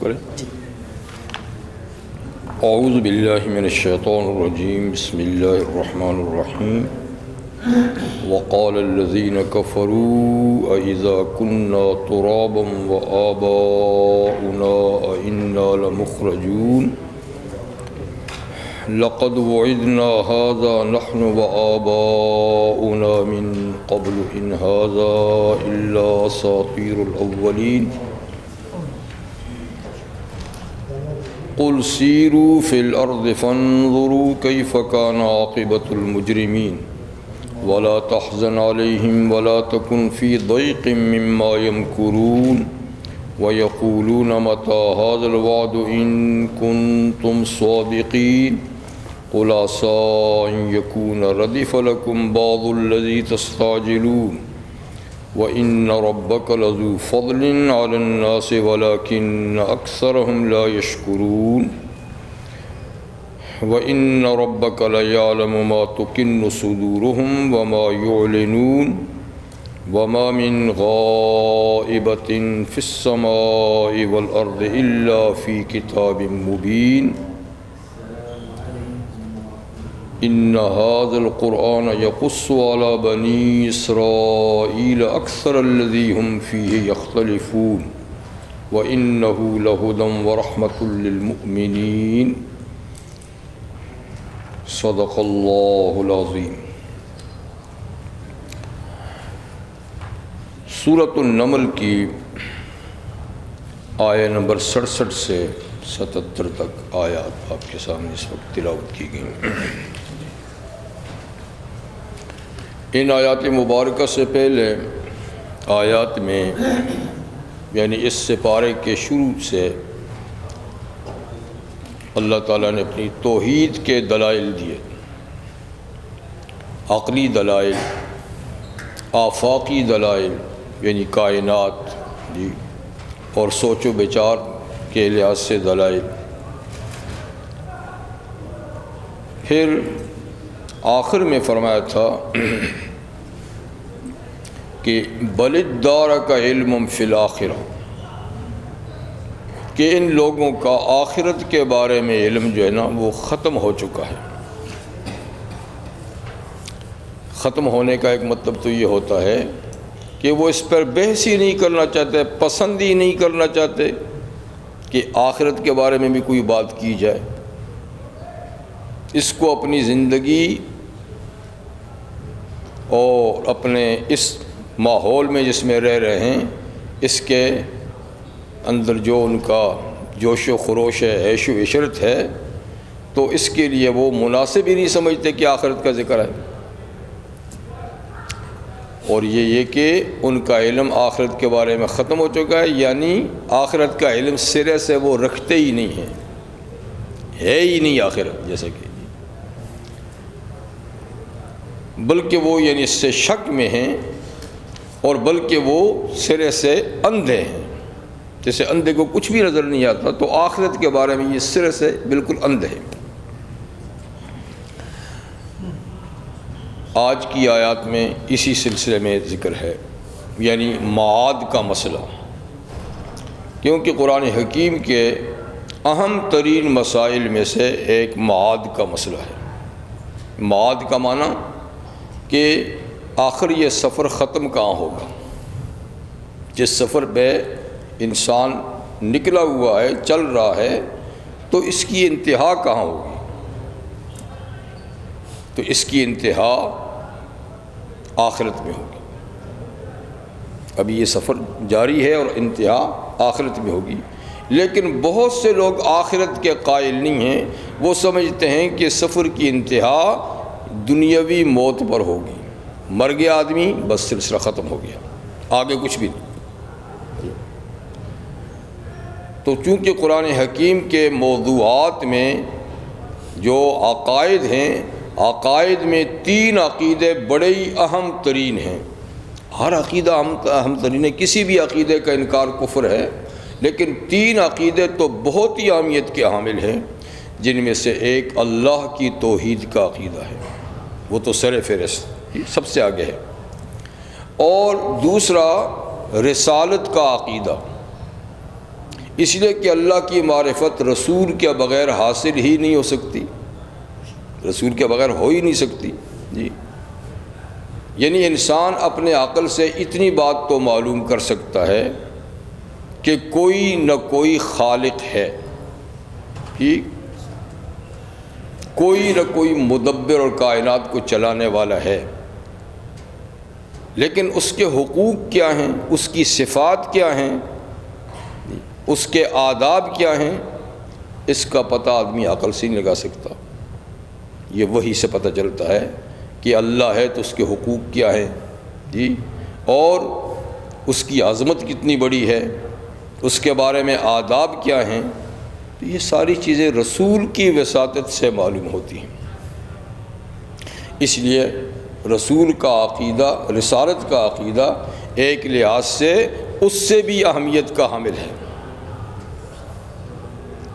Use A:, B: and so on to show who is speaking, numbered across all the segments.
A: کریں. اعوذ باللہ من الشیطان الرجیم. بسم اللہ الرحمن الرحیم. وقال الذين كفروا أإذا كنا ترابا وآباؤنا أإنا لمخرجون لقد وعدنا هذا نحن وآباؤنا من قبل إن هذا إلا أساطير الأولين قل سيروا في الأرض فانظروا كيف كان عاقبة المجرمين ولا تحزن عليهم ولا تكن في ضيق مما يمكرون ويقولون متى هذا الوعد إن كنتم صادقين قل عسى أن يكون ردف لكم بعض الذي تستعجلون وإن ربك لذو فضل على الناس ولكن أكثرهم لا يشكرون وَإِنَّ رَبَّكَ لَيَعْلَمُ مَا تُكِنُّ صُدُورُهُمْ وَمَا يُعْلِنُونَ وَمَا مِنْ غَائِبَةٍ فِي السَّمَاءِ وَالْأَرْضِ إِلَّا فِي كِتَابٍ مُبِينٍ إِنَّ هَذَا الْقُرْآنَ يَقُصُّ عَلَى بَنِي إِسْرَائِيلَ أَكْثَرَ الَّذِي هُمْ فِيهِ يَخْتَلِفُونَ وَإِنَّهُ لَهُدًى وَرَحْمَةٌ لِلْمُؤْمِنِينَ. صدق اللہ العظیم. سورۃ النمل کی آیہ نمبر 67 سے 77 تک آیات آپ کے سامنے اس وقت تلاوت کی گئی. ان آیات مبارکہ سے پہلے آیات میں یعنی اس سپارے کے شروع سے اللہ تعالیٰ نے اپنی توحید کے دلائل دیے. عقلی دلائل، آفاقی دلائل یعنی کائنات جی اور سوچ و بچار کے لحاظ سے دلائل. پھر آخر میں فرمایا تھا کہ بل ادارک علم فی الآخرہ، کہ ان لوگوں کا آخرت کے بارے میں علم جو ہے نا وہ ختم ہو چکا ہے. ختم ہونے کا ایک مطلب تو یہ ہوتا ہے کہ وہ اس پر بحث ہی نہیں کرنا چاہتے، پسند ہی نہیں کرنا چاہتے کہ آخرت کے بارے میں بھی کوئی بات کی جائے. اس کو اپنی زندگی اور اپنے اس ماحول میں جس میں رہ رہے ہیں اس کے اندر جو ان کا جوش و خروش ہے، عیش و عشرت ہے، تو اس کے لیے وہ مناسب ہی نہیں سمجھتے کہ آخرت کا ذکر ہے. اور یہ کہ ان کا علم آخرت کے بارے میں ختم ہو چکا ہے، یعنی آخرت کا علم سرے سے وہ رکھتے ہی نہیں ہیں، ہے ہی نہیں آخرت جیسے کہ، بلکہ وہ یعنی اس سے شک میں ہیں اور بلکہ وہ سرے سے اندھے ہیں. جیسے اندھے کو کچھ بھی نظر نہیں آتا تو آخرت کے بارے میں یہ سرے سے بالکل اندھے ہیں. آج کی آیات میں اسی سلسلے میں ذکر ہے، یعنی معاد کا مسئلہ، کیونکہ قرآن حکیم کے اہم ترین مسائل میں سے ایک معاد کا مسئلہ ہے. معاد کا معنی کہ آخر یہ سفر ختم کہاں ہوگا. جس سفر پہ انسان نکلا ہوا ہے، چل رہا ہے، تو اس کی انتہا کہاں ہوگی. تو اس کی انتہا آخرت میں ہوگی. ابھی یہ سفر جاری ہے اور انتہا آخرت میں ہوگی. لیکن بہت سے لوگ آخرت کے قائل نہیں ہیں، وہ سمجھتے ہیں کہ سفر کی انتہا دنیاوی موت پر ہوگی. مر گیا آدمی، بس سلسلہ ختم ہو گیا، آگے کچھ بھی نہیں. تو چونکہ قرآن حکیم کے موضوعات میں جو عقائد ہیں، عقائد میں 3 عقیدے بڑے ہی اہم ترین ہیں. ہر عقیدہ اہم ترین ہے، کسی بھی عقیدے کا انکار کفر ہے، لیکن 3 عقیدے تو بہت ہی اہمیت کے حامل ہیں، جن میں سے ایک اللہ کی توحید کا عقیدہ ہے، وہ تو سر فہرست سب سے آگے ہے. اور دوسرا رسالت کا عقیدہ، اس لیے کہ اللہ کی معرفت رسول کے بغیر حاصل ہی نہیں ہو سکتی، رسول کے بغیر ہو ہی نہیں سکتی جی۔ یعنی انسان اپنے عقل سے اتنی بات تو معلوم کر سکتا ہے کہ کوئی نہ کوئی خالق ہے، ٹھیک، کوئی نہ کوئی مدبر اور کائنات کو چلانے والا ہے، لیکن اس کے حقوق کیا ہیں، اس کی صفات کیا ہیں، اس کے آداب کیا ہیں، اس کا پتہ آدمی عقل سے نہیں لگا سکتا۔ یہ وحی سے پتہ چلتا ہے کہ اللہ ہے تو اس کے حقوق کیا ہیں جی، اور اس کی عظمت کتنی بڑی ہے، اس کے بارے میں آداب کیا ہیں، تو یہ ساری چیزیں رسول کی وساطت سے معلوم ہوتی ہیں۔ اس لیے رسول کا عقیدہ، رسالت کا عقیدہ ایک لحاظ سے اس سے بھی اہمیت کا حامل ہے،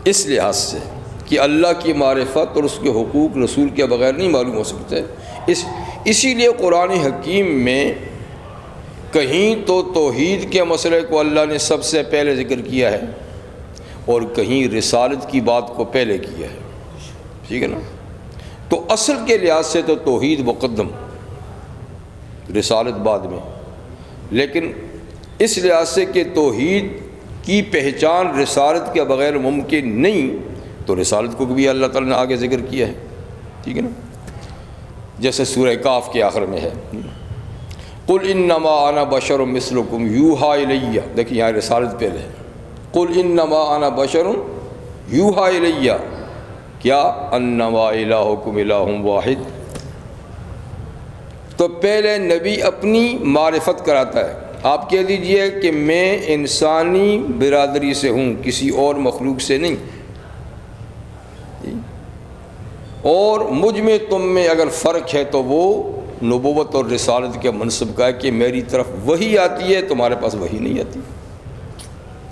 A: اس لحاظ سے کہ اللہ کی معرفت اور اس کے حقوق رسول کے بغیر نہیں معلوم ہو سکتے۔ اسی لیے قرآن حکیم میں کہیں تو توحید کے مسئلے کو اللہ نے سب سے پہلے ذکر کیا ہے اور کہیں رسالت کی بات کو پہلے کیا ہے، ٹھیک ہے نا۔ تو اصل کے لحاظ سے تو توحید مقدم، رسالت بعد میں، لیکن اس لحاظ سے کہ توحید کی پہچان رسالت کے بغیر ممکن نہیں، تو رسالت کو بھی اللہ تعالیٰ نے آگے ذکر کیا ہے، ٹھیک ہے نا۔ جیسے سورہ کاف کے آخر میں ہے، قل انما انا بشر مثلکم یوحی الی، دیکھیے یہاں رسالت پہلے ہے، قل انما انا بشر یوحی الی، کیا انما الہکم الہ واحد۔ تو پہلے نبی اپنی معرفت کراتا ہے، آپ کہہ دیجئے کہ میں انسانی برادری سے ہوں، کسی اور مخلوق سے نہیں، اور مجھ میں تم میں اگر فرق ہے تو وہ نبوت اور رسالت کے منصب کا ہے کہ میری طرف وحی آتی ہے، تمہارے پاس وحی نہیں آتی،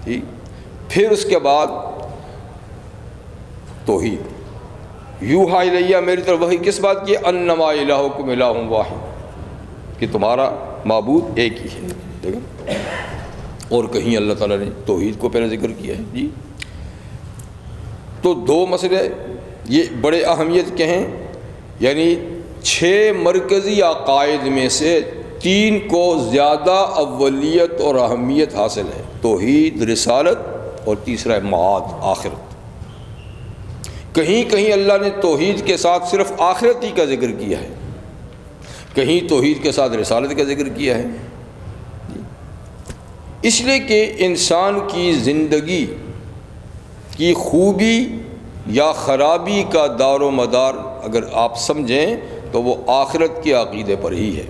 A: ٹھیک۔ پھر اس کے بعد توحید، یوحی الیہ، میری طرف وحی کس بات کی، انما الہکم الہ واحد، کہ تمہارا معبود ایک ہی ہے، دیکھیں۔ اور کہیں اللہ تعالیٰ نے توحید کو پہلے ذکر کیا ہے جی۔ تو دو مسئلے یہ بڑے اہمیت کے ہیں، یعنی 6 مرکزی عقائد میں سے 3 کو زیادہ اولیت اور اہمیت حاصل ہے، توحید، رسالت، اور تیسرا ہے معاد، آخرت۔ کہیں کہیں اللہ نے توحید کے ساتھ صرف آخرت ہی کا ذکر کیا ہے، کہیں توحید کے ساتھ رسالت کا ذکر کیا ہے، اس لیے کہ انسان کی زندگی کی خوبی یا خرابی کا دار و مدار اگر آپ سمجھیں تو وہ آخرت کے عقیدے پر ہی ہے۔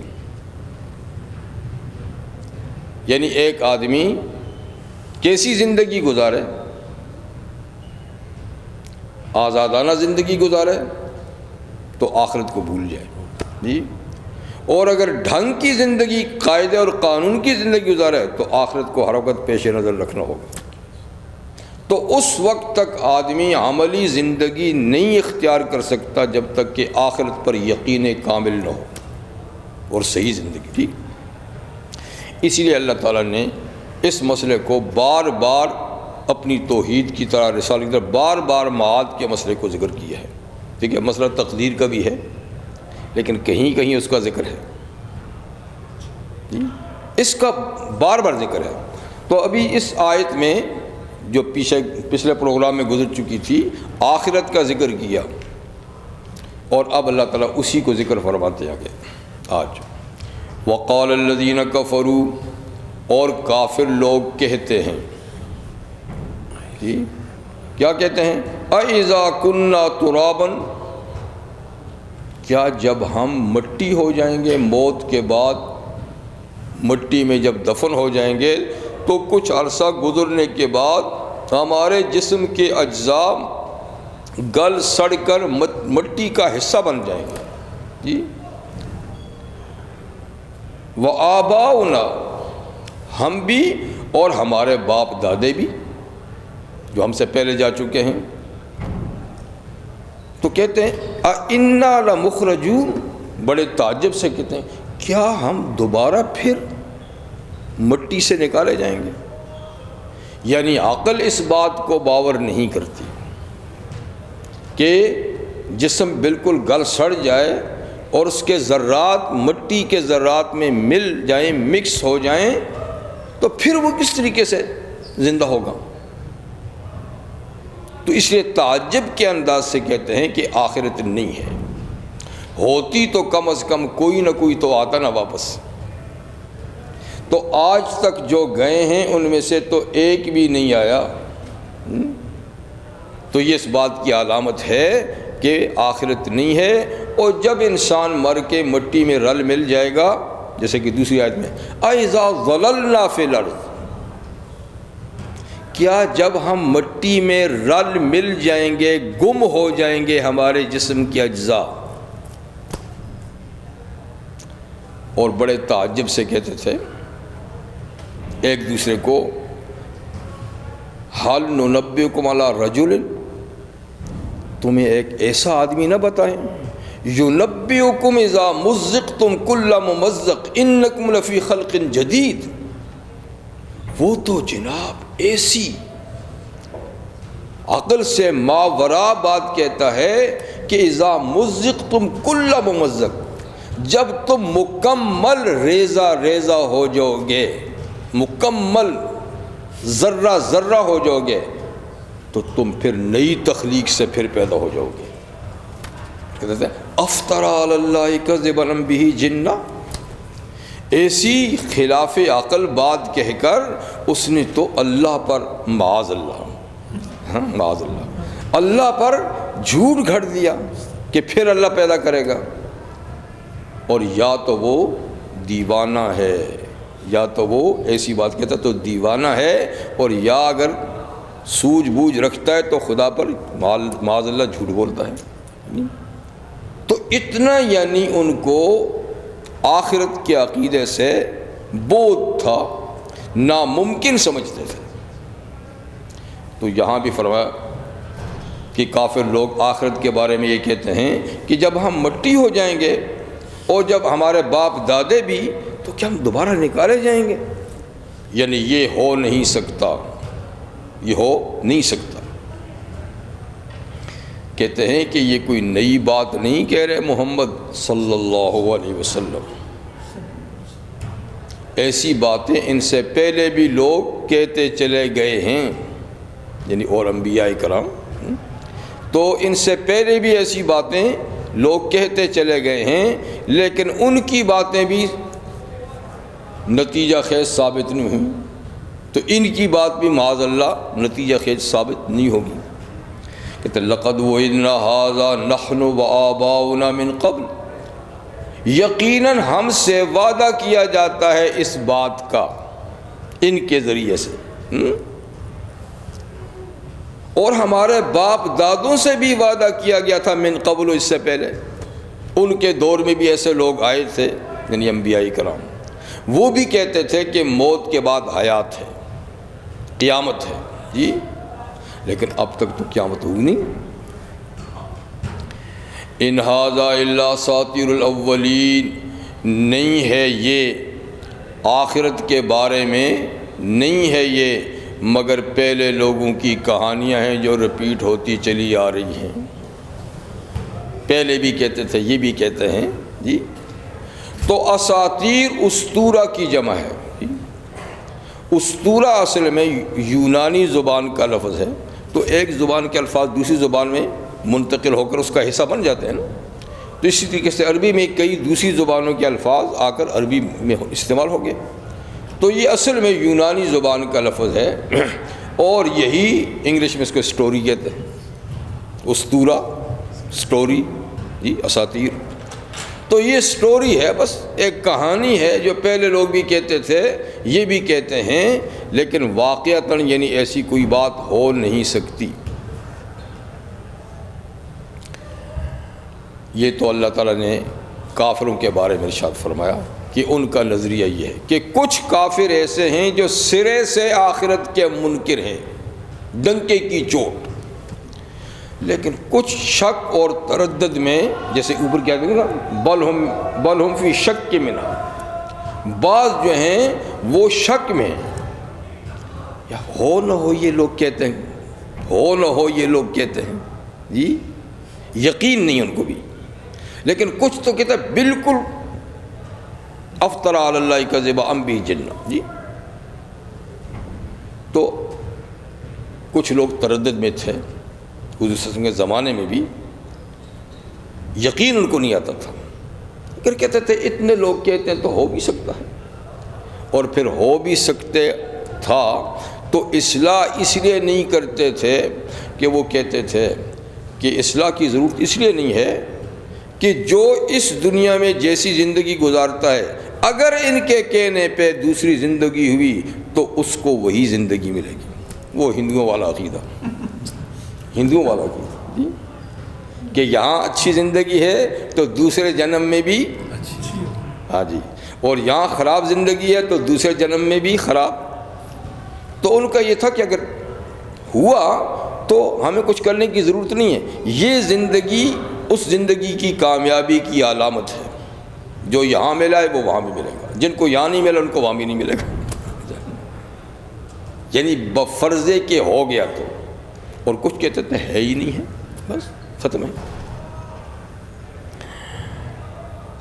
A: یعنی ایک آدمی کیسی زندگی گزارے، آزادانہ زندگی گزارے تو آخرت کو بھول جائے جی، اور اگر ڈھنگ کی زندگی، قاعدے اور قانون کی زندگی گزارے تو آخرت کو ہر وقت پیش نظر رکھنا ہوگا۔ تو اس وقت تک آدمی عملی زندگی نہیں اختیار کر سکتا جب تک کہ آخرت پر یقین کامل نہ ہو اور صحیح زندگی، ٹھیک۔ اسی لیے اللہ تعالیٰ نے اس مسئلے کو بار بار اپنی توحید کی طرح، رسالت کی طرح بار بار معاد کے مسئلے کو ذکر کیا ہے، ٹھیک ہے۔ مسئلہ تقدیر کا بھی ہے لیکن کہیں کہیں اس کا ذکر ہے جی، اس کا بار بار ذکر ہے۔ تو ابھی اس آیت میں جو پچھلے پروگرام میں گزر چکی تھی، آخرت کا ذکر کیا، اور اب اللہ تعالیٰ اسی کو ذکر فرماتے آگے آج۔ وقال الذین کفروا، اور کافر لوگ کہتے ہیں جی، کیا کہتے ہیں، اَإِذَا كُنَّا تُرَابًا، کیا جب ہم مٹی ہو جائیں گے، موت کے بعد مٹی میں جب دفن ہو جائیں گے تو کچھ عرصہ گزرنے کے بعد ہمارے جسم کے اجزاء گل سڑ کر مٹی کا حصہ بن جائیں گے جی۔ وآباؤنا، ہم بھی اور ہمارے باپ دادے بھی جو ہم سے پہلے جا چکے ہیں، تو کہتے ہیں اِنَّا لَمُخْرَجُونَ، بڑے تعجب سے کہتے ہیں کیا ہم دوبارہ پھر مٹی سے نکالے جائیں گے؟ یعنی عقل اس بات کو باور نہیں کرتی کہ جسم بالکل گل سڑ جائے اور اس کے ذرات مٹی کے ذرات میں مل جائیں، مکس ہو جائیں، تو پھر وہ کس طریقے سے زندہ ہوگا؟ تو اس لیے تعجب کے انداز سے کہتے ہیں کہ آخرت نہیں ہے، ہوتی تو کم از کم کوئی نہ کوئی تو آتا نا واپس۔ تو آج تک جو گئے ہیں ان میں سے تو ایک بھی نہیں آیا، تو یہ اس بات کی علامت ہے کہ آخرت نہیں ہے۔ اور جب انسان مر کے مٹی میں رل مل جائے گا، جیسے کہ دوسری آیت میں اَإِذَا ظَلَلْنَا فِي الْأَرْضِ، کیا جب ہم مٹی میں رل مل جائیں گے، گم ہو جائیں گے ہمارے جسم کے اجزاء، اور بڑے تعجب سے کہتے تھے ایک دوسرے کو، حَلْ نُنَبِّئُكُمْ عَلَىٰ رَجُلٍ، تمہیں ایک ایسا آدمی نہ بتائیں، يُنَبِّئُكُمْ إِذَا مُزِّقْتُمْ كُلَّ مُمَزَّقٍ إِنَّكُمْ لَفِي خَلْقٍ جَدِيدٍ۔ وہ تو جناب ایسی عقل سے ماورا بات کہتا ہے کہ اذا مزقتم کل ممزق، جب تم مکمل ریزہ ریزہ ہو جاؤ گے، مکمل ذرہ ذرہ ہو جاؤ گے، تو تم پھر نئی تخلیق سے پھر پیدا ہو جاؤ گے۔ کہتے ہیں افطرى علی اللہ کذبا ام بہ جنہ، ایسی خلاف عقل بات کہہ کر اس نے تو اللہ پر معاذ اللہ، معاذ اللہ، اللہ پر جھوٹ گھڑ دیا کہ پھر اللہ پیدا کرے گا۔ اور یا تو وہ دیوانہ ہے، یا تو وہ ایسی بات کہتا تو دیوانہ ہے، اور یا اگر سوجھ بوجھ رکھتا ہے تو خدا پر معاذ اللہ جھوٹ بولتا ہے۔ تو اتنا یعنی ان کو آخرت کے عقیدے سے بودھ تھا، ناممکن سمجھتے تھے۔ تو یہاں بھی فرمایا کہ کافر لوگ آخرت کے بارے میں یہ کہتے ہیں کہ جب ہم مٹی ہو جائیں گے اور جب ہمارے باپ دادے بھی، تو کیا ہم دوبارہ نکالے جائیں گے؟ یعنی یہ ہو نہیں سکتا، یہ ہو نہیں سکتا۔ کہتے ہیں کہ یہ کوئی نئی بات نہیں کہہ رہے محمد صلی اللہ علیہ وسلم، ایسی باتیں ان سے پہلے بھی لوگ کہتے چلے گئے ہیں، یعنی اور انبیاء کرام، تو ان سے پہلے بھی ایسی باتیں لوگ کہتے چلے گئے ہیں، لیکن ان کی باتیں بھی نتیجہ خیز ثابت نہیں ہوئی، تو ان کی بات بھی معاذ اللہ نتیجہ خیز ثابت نہیں ہوگی۔ کہتے لقد وعدنا ھذا نحن وآباؤنا من قبل، یقیناً ہم سے وعدہ کیا جاتا ہے اس بات کا ان کے ذریعے سے، اور ہمارے باپ دادوں سے بھی وعدہ کیا گیا تھا من قبل، اس سے پہلے ان کے دور میں بھی ایسے لوگ آئے تھے، یعنی انبیاء کرام، وہ بھی کہتے تھے کہ موت کے بعد حیات ہے، قیامت ہے جی، لیکن اب تک تو قیامت ہوئی نہیں۔ ان ھذا الا اساطیر الاولین، نہیں ہے یہ آخرت کے بارے میں، نہیں ہے یہ مگر پہلے لوگوں کی کہانیاں ہیں جو رپیٹ ہوتی چلی آ رہی ہیں۔ پہلے بھی کہتے تھے، یہ بھی کہتے ہیں جی۔ تو اساطیر اسطورہ کی جمع ہے جی۔ اسطورہ اصل میں یونانی زبان کا لفظ ہے، تو ایک زبان کے الفاظ دوسری زبان میں منتقل ہو کر اس کا حصہ بن جاتے ہیں نا، تو اسی طریقے سے عربی میں کئی دوسری زبانوں کے الفاظ آ کر عربی میں استعمال ہو گئے، تو یہ اصل میں یونانی زبان کا لفظ ہے، اور یہی انگلش میں اس کو سٹوری کہتے ہیں، اسطورہ، سٹوری جی، اساطیر۔ تو یہ سٹوری ہے، بس ایک کہانی ہے جو پہلے لوگ بھی کہتے تھے، یہ بھی کہتے ہیں، لیکن واقعتاً یعنی ایسی کوئی بات ہو نہیں سکتی۔ یہ تو اللہ تعالیٰ نے کافروں کے بارے میں ارشاد فرمایا کہ ان کا نظریہ یہ ہے کہ کچھ کافر ایسے ہیں جو سرے سے آخرت کے منکر ہیں، ڈنکے کی چوٹ، لیکن کچھ شک اور تردد میں، جیسے اوپر کیا کہیں گے نا، بل ہم فی شک منھا، بعض جو ہیں وہ شک میں ہیں، یا ہو نہ ہو یہ لوگ کہتے ہیں، ہو نہ ہو یہ لوگ کہتے ہیں جی، یقین نہیں ان کو بھی، لیکن کچھ تو کہتا ہے بالکل افطر علی اللہ کذبا ام بھی جنہ جی۔ تو کچھ لوگ تردد میں تھے حضور صلی اللہ علیہ وسلم کے زمانے میں بھی، یقین ان کو نہیں آتا تھا، پھر کہتے تھے اتنے لوگ کہتے ہیں تو ہو بھی سکتا ہے، اور پھر ہو بھی سکتے تھا تو اصلاح اس لیے نہیں کرتے تھے کہ وہ کہتے تھے کہ اصلاح کی ضرورت اس لیے نہیں ہے کہ جو اس دنیا میں جیسی زندگی گزارتا ہے اگر ان کے کہنے پہ دوسری زندگی ہوئی تو اس کو وہی زندگی ملے گی۔ وہ ہندوؤں والا عقیدہ، ہندوؤں والا عقیدہ جی، کہ یہاں اچھی زندگی ہے تو دوسرے جنم میں بھی ہاں جی، اور یہاں خراب زندگی ہے تو دوسرے جنم میں بھی خراب۔ تو ان کا یہ تھا کہ اگر ہوا تو ہمیں کچھ کرنے کی ضرورت نہیں ہے، یہ زندگی اس زندگی کی کامیابی کی علامت ہے، جو یہاں ملا ہے وہ وہاں بھی ملے گا، جن کو یہاں نہیں ملا ان کو وہاں بھی نہیں ملے گا، یعنی بفرضے کہ ہو گیا تو، اور کچھ کہتے تھے ہے ہی نہیں ہے، بس ختم ہے۔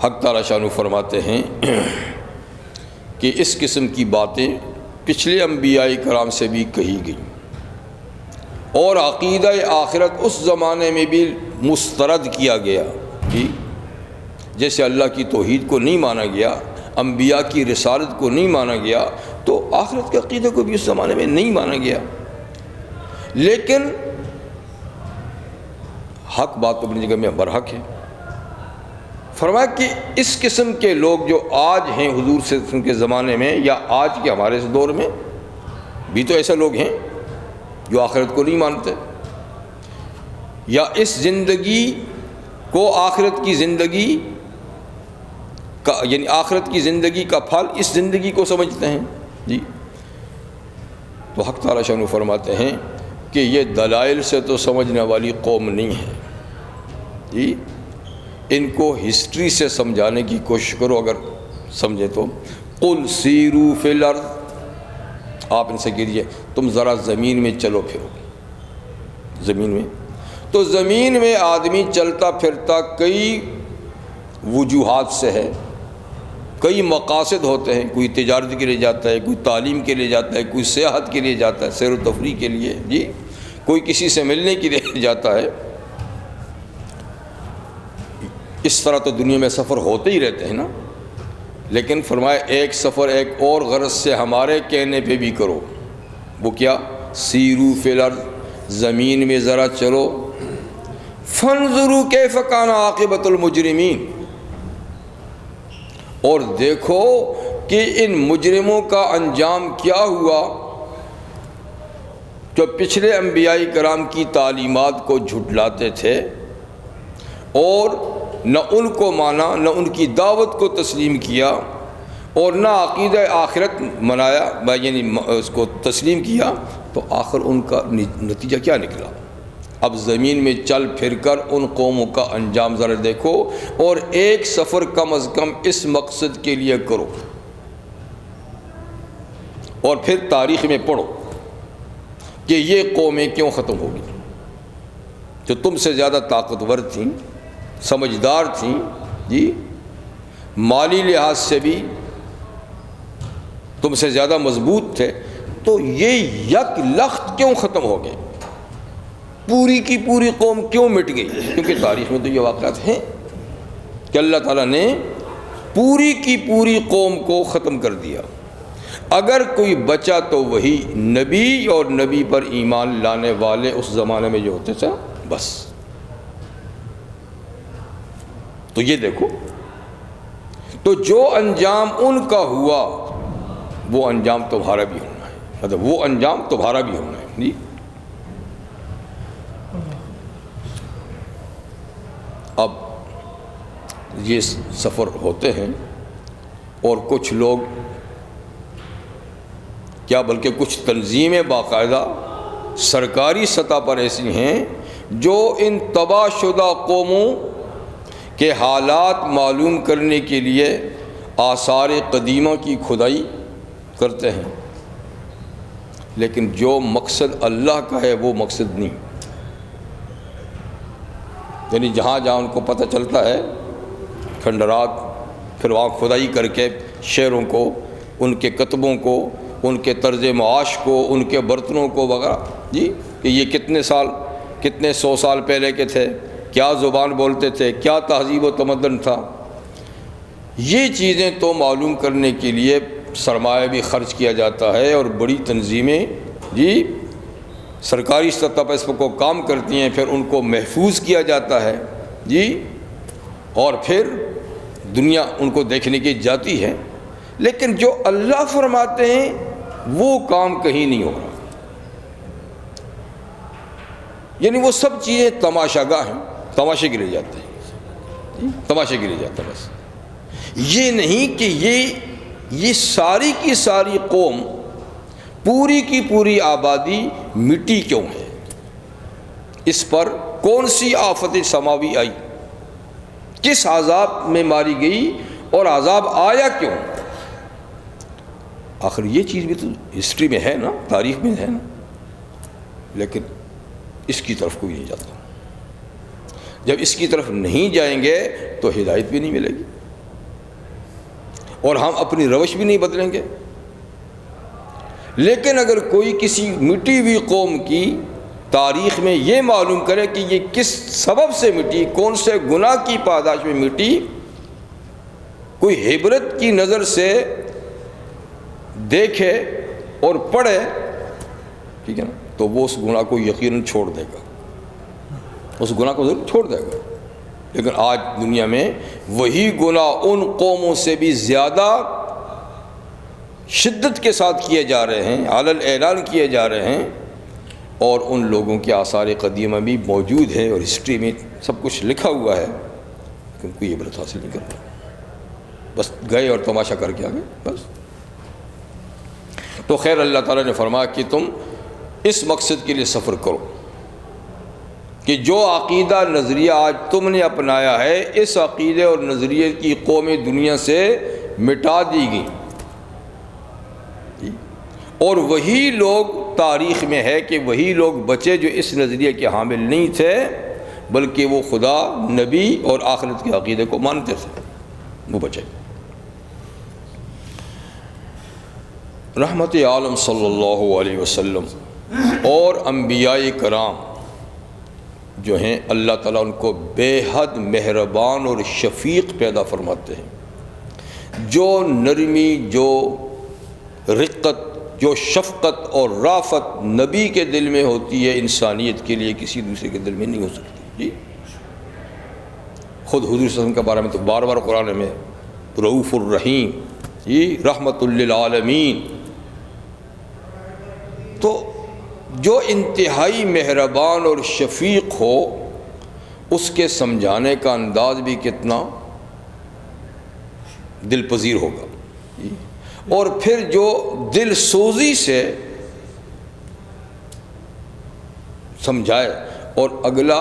A: حق تعالیٰ شانہ فرماتے ہیں کہ اس قسم کی باتیں پچھلے انبیاء کرام سے بھی کہی گئیں، اور عقیدہ آخرت اس زمانے میں بھی مسترد کیا گیا کہ جیسے اللہ کی توحید کو نہیں مانا گیا، انبیاء کی رسالت کو نہیں مانا گیا، تو آخرت کے عقیدے کو بھی اس زمانے میں نہیں مانا گیا۔ لیکن حق بات تو اپنی جگہ میں برحق ہے۔ فرمایا کہ اس قسم کے لوگ جو آج ہیں حضور صلی اللہ علیہ وسلم کے زمانے میں یا آج کے ہمارے دور میں بھی، تو ایسے لوگ ہیں جو آخرت کو نہیں مانتے، یا اس زندگی کو آخرت کی زندگی کا، یعنی آخرت کی زندگی کا پھل اس زندگی کو سمجھتے ہیں جی۔ تو حق تعالیٰ شانہ فرماتے ہیں کہ یہ دلائل سے تو سمجھنے والی قوم نہیں ہے جی، ان کو ہسٹری سے سمجھانے کی کوشش کرو، اگر سمجھے تو قل سیروا فی الارض، آپ ان سے کہیے تم ذرا زمین میں چلو پھرو، زمین میں، تو زمین میں آدمی چلتا پھرتا کئی وجوہات سے ہے، کئی مقاصد ہوتے ہیں، کوئی تجارت کے لیے جاتا ہے، کوئی تعلیم کے لیے جاتا ہے، کوئی سیاحت کے لیے جاتا ہے، سیر و تفریح کے لیے جی، کوئی کسی سے ملنے کے لیے جاتا ہے۔ اس طرح تو دنیا میں سفر ہوتے ہی رہتے ہیں نا، لیکن فرمایا ایک سفر ایک اور غرض سے ہمارے کہنے پہ بھی کرو، وہ کیا؟ سیروا فی الارض، زمین میں ذرا چلو، فانظروا کیف کان عاقبۃ المجرمین، اور دیکھو کہ ان مجرموں کا انجام کیا ہوا جو پچھلے انبیاء کرام کی تعلیمات کو جھٹلاتے تھے اور نہ ان کو مانا، نہ ان کی دعوت کو تسلیم کیا، اور نہ عقیدہ آخرت منایا، یعنی اس کو تسلیم کیا، تو آخر ان کا نتیجہ کیا نکلا؟ اب زمین میں چل پھر کر ان قوموں کا انجام ذرا دیکھو، اور ایک سفر کم از کم اس مقصد کے لیے کرو، اور پھر تاریخ میں پڑھو کہ یہ قومیں کیوں ختم ہوگی، جو تم سے زیادہ طاقتور تھیں، سمجھدار تھیں جی، مالی لحاظ سے بھی تم سے زیادہ مضبوط تھے، تو یہ یک لخت کیوں ختم ہو گئے؟ پوری کی پوری قوم کیوں مٹ گئی؟ کیونکہ تاریخ میں تو یہ واقعات ہیں کہ اللہ تعالیٰ نے پوری کی پوری قوم کو ختم کر دیا، اگر کوئی بچا تو وہی نبی اور نبی پر ایمان لانے والے اس زمانے میں جو ہوتے تھے بس۔ تو یہ دیکھو، تو جو انجام ان کا ہوا وہ انجام تمہارا بھی ہونا ہے، مطلب وہ انجام تمہارا بھی ہونا ہے جی۔ اب یہ سفر ہوتے ہیں، اور کچھ لوگ کیا بلکہ کچھ تنظیمیں باقاعدہ سرکاری سطح پر ایسی ہیں جو ان تباہ شدہ قوموں کے حالات معلوم کرنے کے لیے آثار قدیمہ کی کھدائی کرتے ہیں، لیکن جو مقصد اللہ کا ہے وہ مقصد نہیں. یعنی جہاں جہاں ان کو پتہ چلتا ہے کھنڈرات، پھر وہاں کھدائی کر کے شعروں کو، ان کے کتبوں کو، ان کے طرز معاش کو، ان کے برتنوں کو وغیرہ، جی کہ یہ کتنے 100 سال پہلے کے تھے، کیا زبان بولتے تھے، کیا تہذیب و تمدن تھا. یہ چیزیں تو معلوم کرنے کے لیے سرمایہ بھی خرچ کیا جاتا ہے، اور بڑی تنظیمیں جی سرکاری سطح پر اس پر کام کرتی ہیں، پھر ان کو محفوظ کیا جاتا ہے جی، اور پھر دنیا ان کو دیکھنے کی جاتی ہے. لیکن جو اللہ فرماتے ہیں وہ کام کہیں نہیں ہو رہا. یعنی وہ سب چیزیں تماشا گاہ ہیں، تماشے کے لیے جاتے ہیں، تماشے کے لیے جاتا ہے بس. یہ نہیں کہ یہ ساری کی ساری قوم، پوری کی پوری آبادی مٹی کیوں ہے، اس پر کون سی آفت سماوی آئی، کس عذاب میں ماری گئی اور عذاب آیا کیوں. آخر یہ چیز بھی تو ہسٹری میں ہے نا، تاریخ میں ہے نا، لیکن اس کی طرف کوئی نہیں جاتا. جب اس کی طرف نہیں جائیں گے تو ہدایت بھی نہیں ملے گی، اور ہم اپنی روش بھی نہیں بدلیں گے. لیکن اگر کوئی کسی مٹی ہوئی قوم کی تاریخ میں یہ معلوم کرے کہ یہ کس سبب سے مٹی، کون سے گناہ کی پاداش میں مٹی، کوئی عبرت کی نظر سے دیکھے اور پڑھے، ٹھیک ہے نا، تو وہ اس گناہ کو یقیناً چھوڑ دے گا، اس گناہ کو ضرور چھوڑ دے گا. لیکن آج دنیا میں وہی گناہ ان قوموں سے بھی زیادہ شدت کے ساتھ کیے جا رہے ہیں، علل اعلان کیے جا رہے ہیں، اور ان لوگوں کے آثار قدیمہ بھی موجود ہے اور ہسٹری میں سب کچھ لکھا ہوا ہے، لیکن کوئی عبرت حاصل نہیں کرتا. بس گئے اور تماشا کر کے آ گئے بس. تو خیر اللہ تعالیٰ نے فرمایا کہ تم اس مقصد کے لیے سفر کرو کہ جو عقیدہ نظریہ آج تم نے اپنایا ہے، اس عقیدے اور نظریے کی قومیں دنیا سے مٹا دی گئیں، اور وہی لوگ تاریخ میں ہے کہ وہی لوگ بچے جو اس نظریے کے حامل نہیں تھے، بلکہ وہ خدا، نبی اور آخرت کے عقیدے کو مانتے تھے، وہ بچے. رحمت عالم صلی اللہ علیہ وسلم اور انبیاء کرام جو ہیں، اللہ تعالیٰ ان کو بے حد مہربان اور شفیق پیدا فرماتے ہیں. جو نرمی، جو رقت، جو شفقت اور رافت نبی کے دل میں ہوتی ہے، انسانیت کے لیے کسی دوسرے کے دل میں نہیں ہو سکتی. جی خود حضور صلی اللہ علیہ وسلم کے بارے میں تو بار بار قرآن میں رؤوف الرحیم، جی رحمت للعالمین. تو جو انتہائی مہربان اور شفیق ہو، اس کے سمجھانے کا انداز بھی کتنا دل پذیر ہوگا. اور پھر جو دل سوزی سے سمجھائے اور اگلا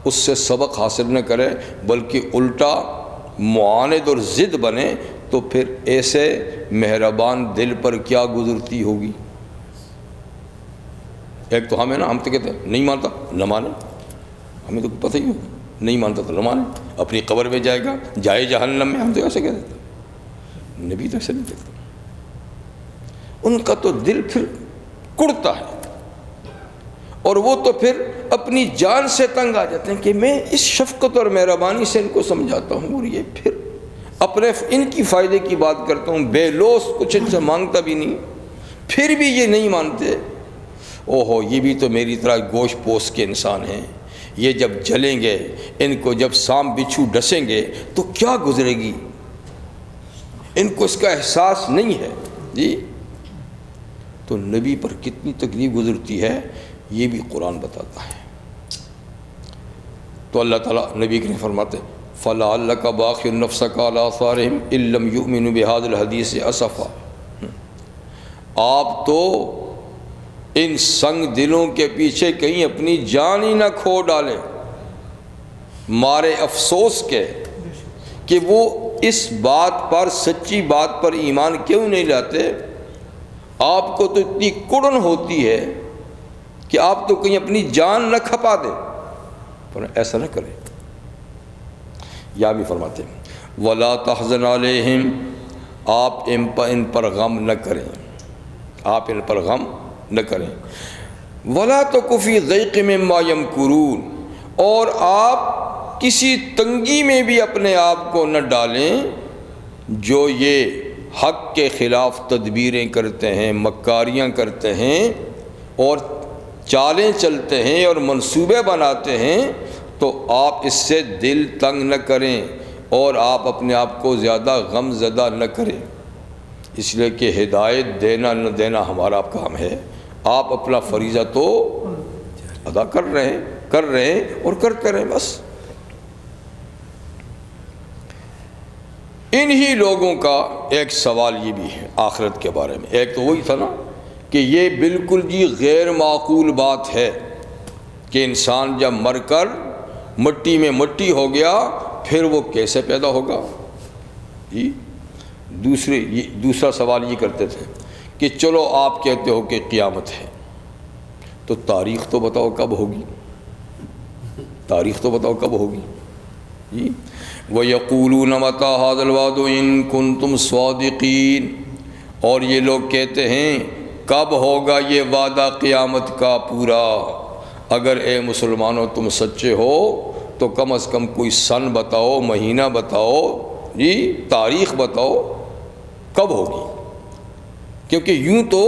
A: اس سے سبق حاصل نہ کرے بلکہ الٹا معاند اور ضد بنے، تو پھر ایسے مہربان دل پر کیا گزرتی ہوگی. ایک تو ہمیں نا، ہم تو کہتے ہیں نہیں مانتا نہ مانے، ہمیں تو پتہ ہی ہو، نہیں مانتا تو نہ مانے، اپنی قبر میں جائے گا، جائے جہنم میں، ہم تو ایسے کہہ دیتے ہیں. نبی تو ایسے نہیں دیکھتا، ان کا تو دل پھر کڑتا ہے، اور وہ تو پھر اپنی جان سے تنگ آ جاتے ہیں کہ میں اس شفقت اور مہربانی سے ان کو سمجھاتا ہوں، اور یہ پھر اپنے ان کی فائدے کی بات کرتا ہوں، بے لوث کچھ ان سے مانگتا بھی نہیں، پھر بھی یہ نہیں مانتے. اوہو، یہ بھی تو میری طرح گوشت پوست کے انسان ہیں، یہ جب جلیں گے، ان کو جب سام بچھو ڈسیں گے تو کیا گزرے گی، ان کو اس کا احساس نہیں ہے. جی تو نبی پر کتنی تکلیف گزرتی ہے یہ بھی قرآن بتاتا ہے. تو اللہ تعالیٰ نبی کے فرماتے فَلَعَلَّكَ بَاخِعٌ نَفْسَكَ عَلَىٰ آثَارِهِمْ إِن لَّمْ يُؤْمِنُوا بِهَٰذَا الْحَدِيثِ أَسَفًا. آپ تو ان سنگ دلوں کے پیچھے کہیں اپنی جان ہی نہ کھو ڈالیں، مارے افسوس کے کہ وہ اس بات پر، سچی بات پر ایمان کیوں نہیں لاتے. آپ کو تو اتنی کڑن ہوتی ہے کہ آپ تو کہیں اپنی جان نہ کھپا دیں، پر ایسا نہ کریں۔ یا بھی فرماتے ہیں وَلَا تَحْزَنْ عَلَيْهِمْ، آپ ان پر غم نہ کریں، آپ ان پر غم نہ کریں۔ وَلَا تَكُ فِي ضَيْقٍ مِّمَّا يَمْكُرُونَ، اور آپ کسی تنگی میں بھی اپنے آپ کو نہ ڈالیں جو یہ حق کے خلاف تدبیریں کرتے ہیں، مکاریاں کرتے ہیں اور چالیں چلتے ہیں اور منصوبے بناتے ہیں، تو آپ اس سے دل تنگ نہ کریں اور آپ اپنے آپ کو زیادہ غم زدہ نہ کریں، اس لیے کہ ہدایت دینا نہ دینا ہمارا کام ہے۔ آپ اپنا فریضہ تو ادا کر رہے ہیں اور کرتے رہیں بس۔ انہی لوگوں کا ایک سوال یہ بھی ہے آخرت کے بارے میں، ایک تو وہی تھا نا کہ یہ بالکل جی غیر معقول بات ہے کہ انسان جب مر کر مٹی میں مٹی ہو گیا پھر وہ کیسے پیدا ہوگا۔ جی دوسرا سوال یہ کرتے تھے کہ چلو آپ کہتے ہو کہ قیامت ہے، تو تاریخ تو بتاؤ کب ہوگی، تاریخ تو بتاؤ کب ہوگی۔ جی وَيَقُولُونَ مَتَىٰ هَٰذَا الْوَعْدُ إِن كُنتُمْ صَادِقِينَ، اور یہ لوگ کہتے ہیں کب ہوگا یہ وعدہ قیامت کا پورا، اگر اے مسلمانوں تم سچے ہو تو کم از کم کوئی سن بتاؤ، مہینہ بتاؤ، جی تاریخ بتاؤ کب ہوگی، کیونکہ یوں تو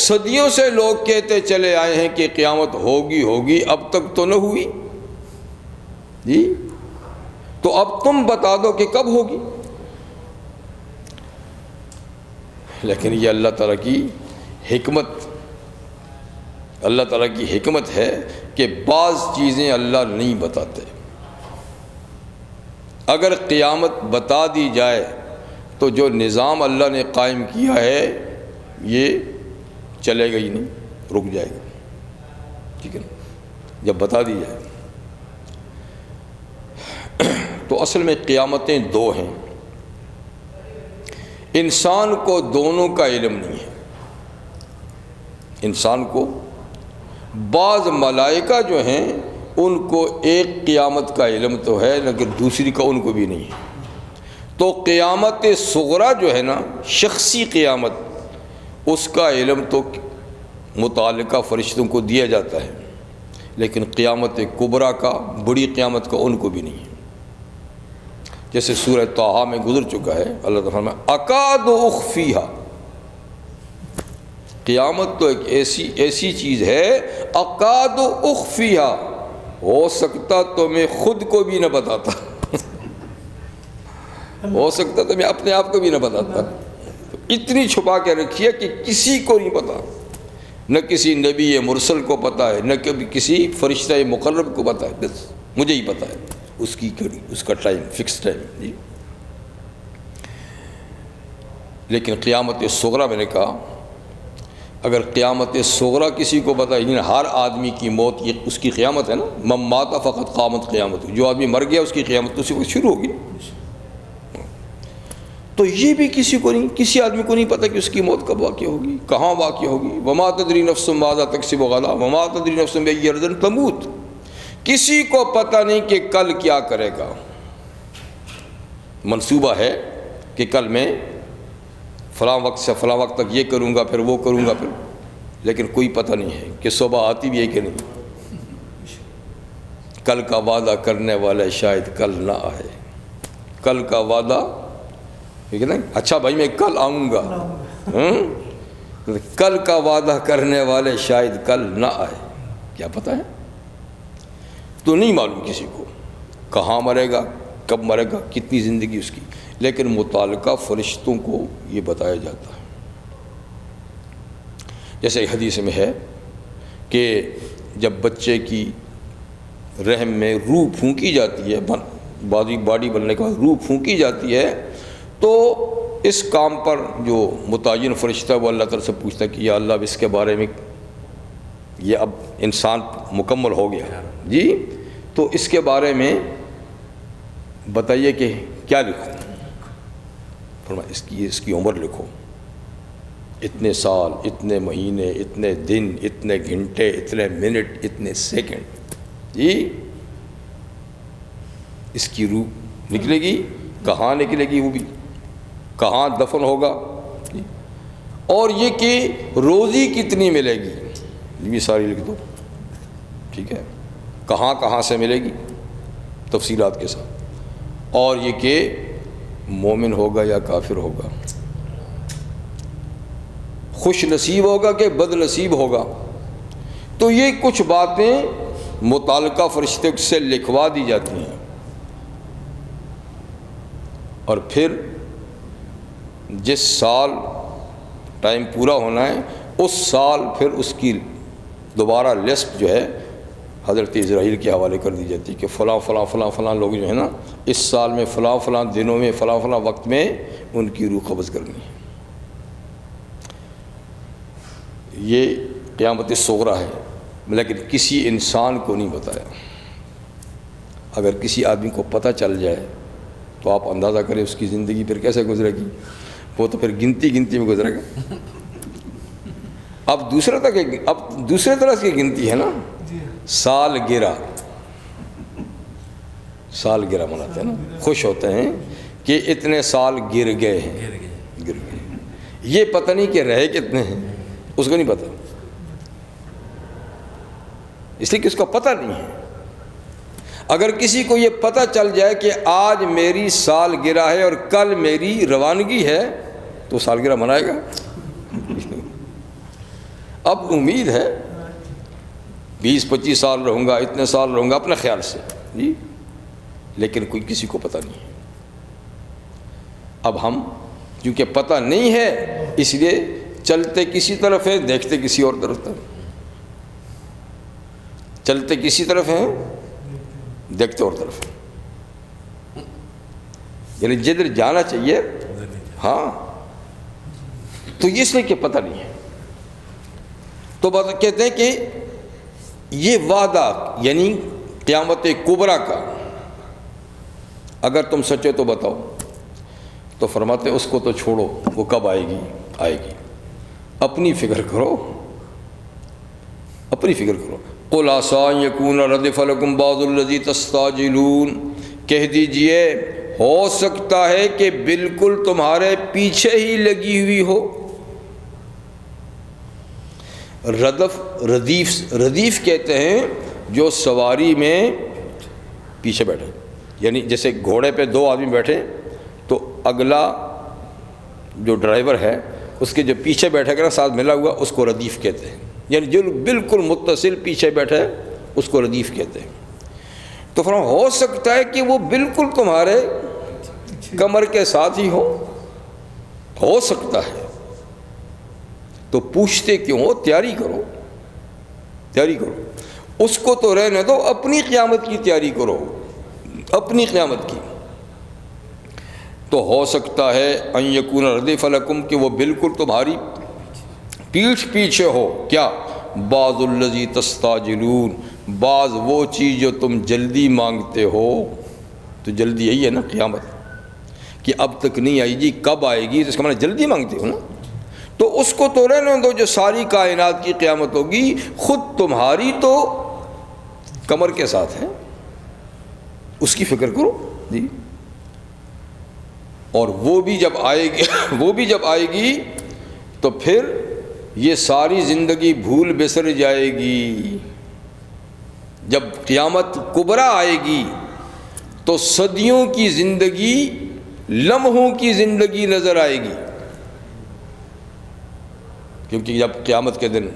A: صدیوں سے لوگ کہتے چلے آئے ہیں کہ قیامت ہوگی اب تک تو نہ ہوئی۔ جی تو اب تم بتا دو کہ کب ہوگی۔ لیکن یہ اللہ تعالیٰ کی حکمت ہے کہ بعض چیزیں اللہ نہیں بتاتے۔ اگر قیامت بتا دی جائے تو جو نظام اللہ نے قائم کیا ہے یہ چلے گا ہی نہیں، رک جائے گا، ٹھیک ہے نا، جب بتا دی جائے۔ تو اصل میں قیامتیں دو ہیں، انسان کو دونوں کا علم نہیں ہے۔ انسان کو بعض ملائکہ جو ہیں ان کو ایک قیامت کا علم تو ہے لیکن دوسری کا ان کو بھی نہیں ہے۔ تو قیامت صغریٰ جو ہے نا، شخصی قیامت، اس کا علم تو متعلقہ فرشتوں کو دیا جاتا ہے، لیکن قیامت کبریٰ کا، بڑی قیامت کا ان کو بھی نہیں ہے۔ جیسے سورہ طٰہٰ میں گزر چکا ہے، اللہ تعالیٰ میں اکاد اخفیہا، قیامت تو ایک ایسی چیز ہے، اکاد اخفیہا، ہو سکتا تو میں خود کو بھی نہ بتاتا، ہو سکتا تو میں اپنے آپ کو بھی نہ بتاتا، اتنی چھپا کے رکھی ہے کہ کسی کو نہیں پتا، نہ کسی نبی مرسل کو پتا ہے، نہ کبھی کسی فرشتہ مقرب کو پتا ہے، بس مجھے ہی پتا ہے اس کی گھڑی، اس کا ٹائم، فکس ٹائم۔ جی لیکن قیامت صغریٰ میں نے کہا اگر قیامت صغریٰ کسی کو پتا ہے، ہر آدمی کی موت یہ اس کی قیامت ہے نا، من مات فقط قامت قیامت، جو آدمی مر گیا اس کی قیامت اسی وقت شروع ہوگی۔ تو یہ بھی کسی آدمی کو نہیں پتا کہ اس کی موت کب واقع ہوگی، کہاں واقع ہوگی۔ وما تدری نفس ماذا تکسب غدا وما تدری نفس بأی ارض تموت، کسی کو پتہ نہیں کہ کل کیا کرے گا۔ منصوبہ ہے کہ کل میں فلاں وقت سے فلاں وقت تک یہ کروں گا، پھر وہ کروں گا، پھر، لیکن کوئی پتہ نہیں ہے کہ صبح آتی بھی ہے کہ نہیں۔ کل کا وعدہ کرنے والا شاید کل نہ آئے، کل کا وعدہ، ٹھیک ہے نا، اچھا بھائی میں کل آؤں گا، کل کا وعدہ کرنے والے شاید کل نہ آئے، کیا پتہ ہے؟ تو نہیں معلوم کسی کو کہاں مرے گا، کب مرے گا، کتنی زندگی اس کی، لیکن متعلقہ فرشتوں کو یہ بتایا جاتا ہے۔ جیسے ایک حدیث میں ہے کہ جب بچے کی رحم میں روح پھونکی جاتی ہے، باڈی بننے کے بعد روح پھونکی جاتی ہے، تو اس کام پر جو متعین فرشتہ وہ اللہ تعالیٰ سے پوچھتا ہے کہ یا اللہ اب اس کے بارے میں، یہ اب انسان مکمل ہو گیا جی، تو اس کے بارے میں بتائیے کہ کیا لکھوں، فرمایا اس کی عمر لکھو، اتنے سال، اتنے مہینے، اتنے دن، اتنے گھنٹے، اتنے منٹ، اتنے سیکنڈ، جی اس کی روح نکلے گی، کہاں نکلے گی، وہ بھی کہاں دفن ہوگا، اور یہ کہ روزی کتنی ملے گی، یہ بھی ساری لکھ دو، ٹھیک ہے، کہاں کہاں سے ملے گی تفصیلات کے ساتھ، اور یہ کہ مومن ہوگا یا کافر ہوگا، خوش نصیب ہوگا کہ بد نصیب ہوگا۔ تو یہ کچھ باتیں متعلقہ فرشتے سے لکھوا دی جاتی ہیں، اور پھر جس سال ٹائم پورا ہونا ہے اس سال پھر اس کی دوبارہ لسٹ جو ہے حضرت اسرائیل کے حوالے کر دی جاتی ہے کہ فلاں فلاں فلاں فلاں لوگ جو ہیں نا اس سال میں فلاں فلاں دنوں میں فلاں فلاں وقت میں ان کی روح قبض کرنی ہے۔ یہ قیامت صغریٰ ہے، لیکن کسی انسان کو نہیں بتایا۔ اگر کسی آدمی کو پتہ چل جائے تو آپ اندازہ کریں اس کی زندگی پھر کیسے گزرے گی، وہ تو پھر گنتی میں گزرے گا۔ اب دوسرے طرح کی گنتی ہے نا، سال گرہ مناتے ہیں نا، خوش ہوتے ہیں کہ اتنے سال گر گئے ہیں، یہ پتہ نہیں کہ رہے کتنے ہیں، اس کو نہیں پتہ، اس لیے کہ اس کو پتہ نہیں ہے۔ اگر کسی کو یہ پتہ چل جائے کہ آج میری سال گرہ ہے اور کل میری روانگی ہے تو سال گرہ منائے گا؟ اب امید ہے 20-25 سال رہوں گا، اتنے سال رہوں گا اپنے خیال سے، جی، لیکن کوئی کسی کو پتہ نہیں ہے۔ اب ہم کیونکہ پتہ نہیں ہے اس لیے چلتے کسی طرف ہیں، دیکھتے کسی اور طرف ہیں، چلتے کسی طرف ہیں، دیکھتے اور طرف ہیں، یعنی جدھر جانا چاہیے ہاں تو یہ اس لیے کہ پتہ نہیں ہے۔ تو کہتے ہیں کہ یہ وعدہ یعنی قیامت کبریٰ کا اگر تم سچے تو بتاؤ، تو فرماتے اس کو تو چھوڑو، وہ کب آئے گی، اپنی فکر کرو، اپنی فکر کرو۔ قُلْ عَسَىٰ أَن يَكُونَ رَدِفَ لَكُمْ بَعْضُ الَّذِي تَسْتَعْجِلُونَ، کہہ دیجئے ہو سکتا ہے کہ بالکل تمہارے پیچھے ہی لگی ہوئی ہو۔ ردیف کہتے ہیں جو سواری میں پیچھے بیٹھے، یعنی جیسے گھوڑے پہ 2 آدمی بیٹھے تو اگلا جو ڈرائیور ہے اس کے جو پیچھے بیٹھے گا ساتھ ملا ہوا اس کو ردیف کہتے ہیں، یعنی جو بالکل متصل پیچھے بیٹھے اس کو ردیف کہتے ہیں۔ تو فرمایا ہو سکتا ہے کہ وہ بالکل تمہارے کمر کے ساتھ ہی ہو سکتا ہے، تو پوچھتے کیوں ہو؟ تیاری کرو، اس کو تو رہنے دو، اپنی قیامت کی تیاری کرو، اپنی قیامت کی۔ تو ہو سکتا ہے ان یکون ردف لکم کہ وہ بالکل تمہاری پیٹھ پیچھے ہو، کیا؟ بعض الذی تستعجلون، بعض وہ چیز جو تم جلدی مانگتے ہو، تو جلدی یہی ہے نا قیامت، کہ اب تک نہیں آئی جی کب آئے گی، اس کا معنی جلدی مانگتے ہو نا، تو اس کو تو رہنے دو، جو ساری کائنات کی قیامت ہوگی خود تمہاری تو کمر کے ساتھ ہے، اس کی فکر کرو جی۔ اور وہ بھی جب آئے گی تو پھر یہ ساری زندگی بھول بسر جائے گی۔ جب قیامت کبریٰ آئے گی تو صدیوں کی زندگی لمحوں کی زندگی نظر آئے گی، کیونکہ جب قیامت کے دن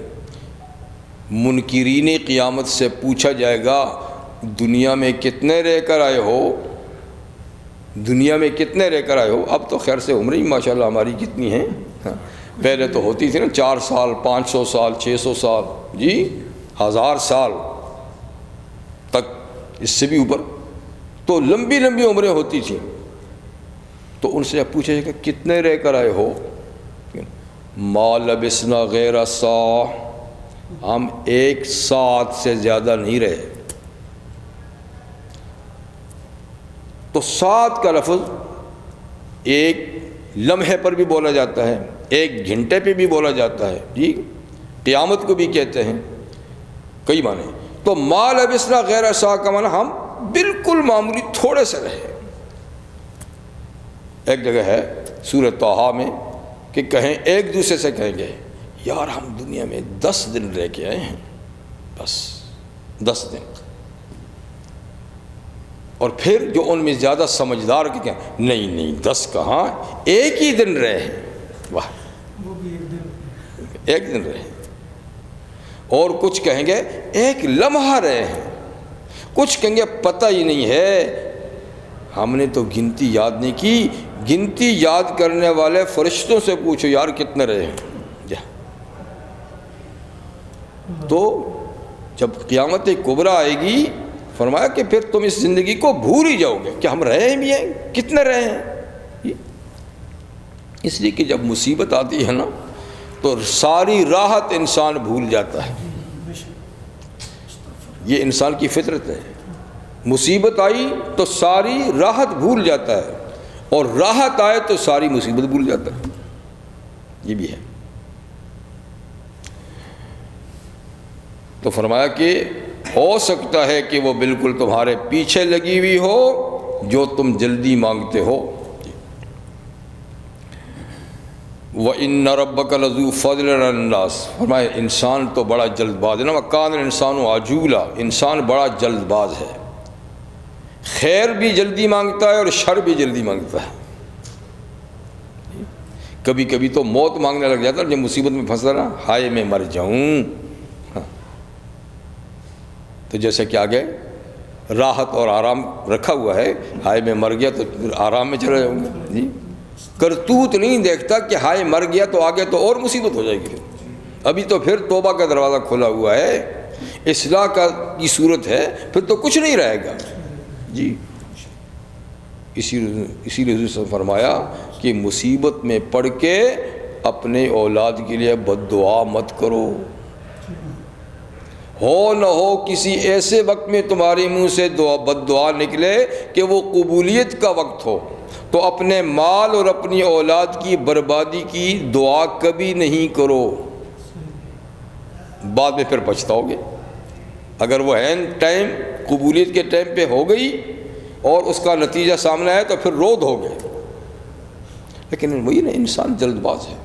A: منکرین قیامت سے پوچھا جائے گا دنیا میں کتنے رہ کر آئے ہو، اب تو خیر سے عمریں ماشاءاللہ ہماری کتنی ہیں، پہلے تو ہوتی تھی نا 4 سال 500 سال 600 سال جی 1000 سال تک، اس سے بھی اوپر، تو لمبی لمبی عمریں ہوتی تھیں۔ تو ان سے پوچھا جائے کہ کتنے رہ کر آئے ہو، ما لبسنا غیر ساعہ، ہم 1 ساعت سے زیادہ نہیں رہے۔ تو ساعت کا لفظ ایک لمحے پر بھی بولا جاتا ہے، ایک گھنٹے پہ بھی بولا جاتا ہے جی، قیامت کو بھی کہتے ہیں، کئی معنی. تو ما لبثنا غیر ساعۃ کا معنی ہم بالکل معمولی تھوڑے سے رہے. ایک جگہ ہے سورہ طٰہٰ میں کہ کہیں ایک دوسرے سے کہیں گے یار ہم دنیا میں 10 دن رہ کے آئے ہیں، بس 10 دن. اور پھر جو ان میں زیادہ سمجھدار کہ کہیں نہیں 10 کہاں، ایک ہی دن رہے ہیں. واہ، ایک دن رہے. اور کچھ کہیں گے ایک لمحہ رہے ہیں، کچھ کہیں گے پتہ ہی نہیں ہے، ہم نے تو گنتی یاد نہیں کی. گنتی یاد کرنے والے فرشتوں سے پوچھو یار کتنے رہے ہیں. تو جب قیامت کبریٰ آئے گی فرمایا کہ پھر تم اس زندگی کو بھول ہی جاؤ گے کہ ہم رہے بھی ہیں، کتنے رہے ہیں. اس لیے کہ جب مصیبت آتی ہے نا تو ساری راحت انسان بھول جاتا ہے. یہ انسان کی فطرت ہے. مصیبت آئی تو ساری راحت بھول جاتا ہے، اور راحت آئے تو ساری مصیبت بھول جاتا ہے. یہ بھی ہے. تو فرمایا کہ ہو سکتا ہے کہ وہ بالکل تمہارے پیچھے لگی ہوئی ہو جو تم جلدی مانگتے ہو. وَإِنَّ رَبَّكَ لَذُو فَضْلٍ عَلَى النَّاسِ. فرمایا انسان تو بڑا جلد باز ہے نا، وَكَانَ الْإِنسَانُ عَجُولًا. انسان بڑا جلد باز ہے، خیر بھی جلدی مانگتا ہے اور شر بھی جلدی مانگتا ہے. کبھی کبھی تو موت مانگنے لگ جاتا ہے جب مصیبت میں پھنسا نا، ہائے میں مر جاؤں. تو جیسے کہ آگے راحت اور آرام رکھا ہوا ہے، ہائے میں مر گیا تو آرام میں چلا جاؤں گا. جی کرتوت نہیں دیکھتا کہ ہائے مر گیا تو آگے تو اور مصیبت ہو جائے گی. ابھی تو پھر توبہ کا دروازہ کھلا ہوا ہے، اصلاح کی صورت ہے، پھر تو کچھ نہیں رہے گا. جی اسی لیے حضور سے فرمایا کہ مصیبت میں پڑ کے اپنے اولاد کے لیے بد دعا مت کرو. ہو نہ ہو کسی ایسے وقت میں تمہارے منہ سے بد دعا نکلے کہ وہ قبولیت کا وقت ہو، تو اپنے مال اور اپنی اولاد کی بربادی کی دعا کبھی نہیں کرو، بعد میں پھر پچھتاؤ گے. اگر وہ عین ٹائم قبولیت کے ٹائم پہ ہو گئی اور اس کا نتیجہ سامنے آیا تو پھر رود ہو گئے. لیکن وہی نا، انسان جلد باز ہے،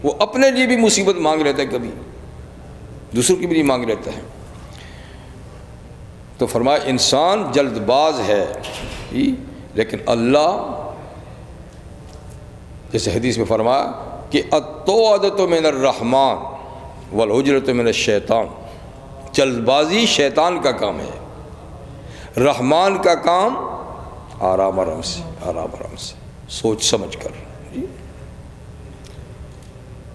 A: وہ اپنے لیے بھی مصیبت مانگ لیتا ہے، کبھی دوسروں کی بھی نہیں مانگ لیتا ہے. تو فرمایا انسان جلد باز ہے، لیکن اللہ جیسے حدیث میں فرمایا کہ الطوعۃ من الرحمن والعجلۃ من الشیطان. جلد بازی شیطان کا کام ہے، رحمان کا کام آرام آرام سے سوچ سمجھ کر.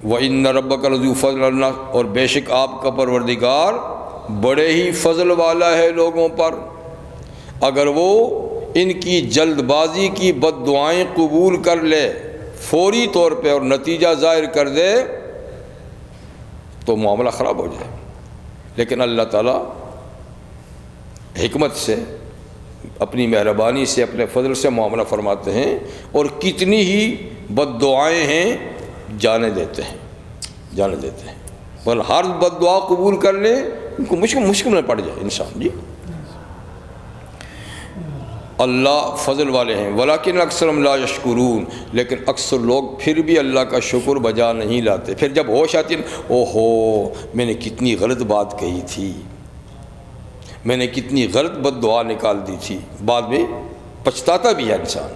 A: وَإِنَّ رَبَّكَ لَذُو فَضْلٍ عَلَى النَّاسِ. اور بے شک آپ کا پروردگار بڑے ہی فضل والا ہے لوگوں پر. اگر وہ ان کی جلد بازی کی بد دعائیں قبول کر لے فوری طور پہ اور نتیجہ ظاہر کر دے تو معاملہ خراب ہو جائے. لیکن اللہ تعالیٰ حکمت سے، اپنی مہربانی سے، اپنے فضل سے معاملہ فرماتے ہیں، اور کتنی ہی بد دعائیں ہیں جانے دیتے ہیں. پر ہر بد دعا قبول کر لیں ان کو مشکل میں پڑ جائے انسان. جی اللہ فضل والے ہیں. ولیکن اکثرهم لا یشکرون. لیکن اکثر لوگ پھر بھی اللہ کا شکر بجا نہیں لاتے. پھر جب ہوش آتی ہے، اوہو میں نے کتنی غلط بات کہی تھی، میں نے کتنی غلط بد دعا نکال دی تھی، بعد میں پچھتاتا بھی ہے انسان.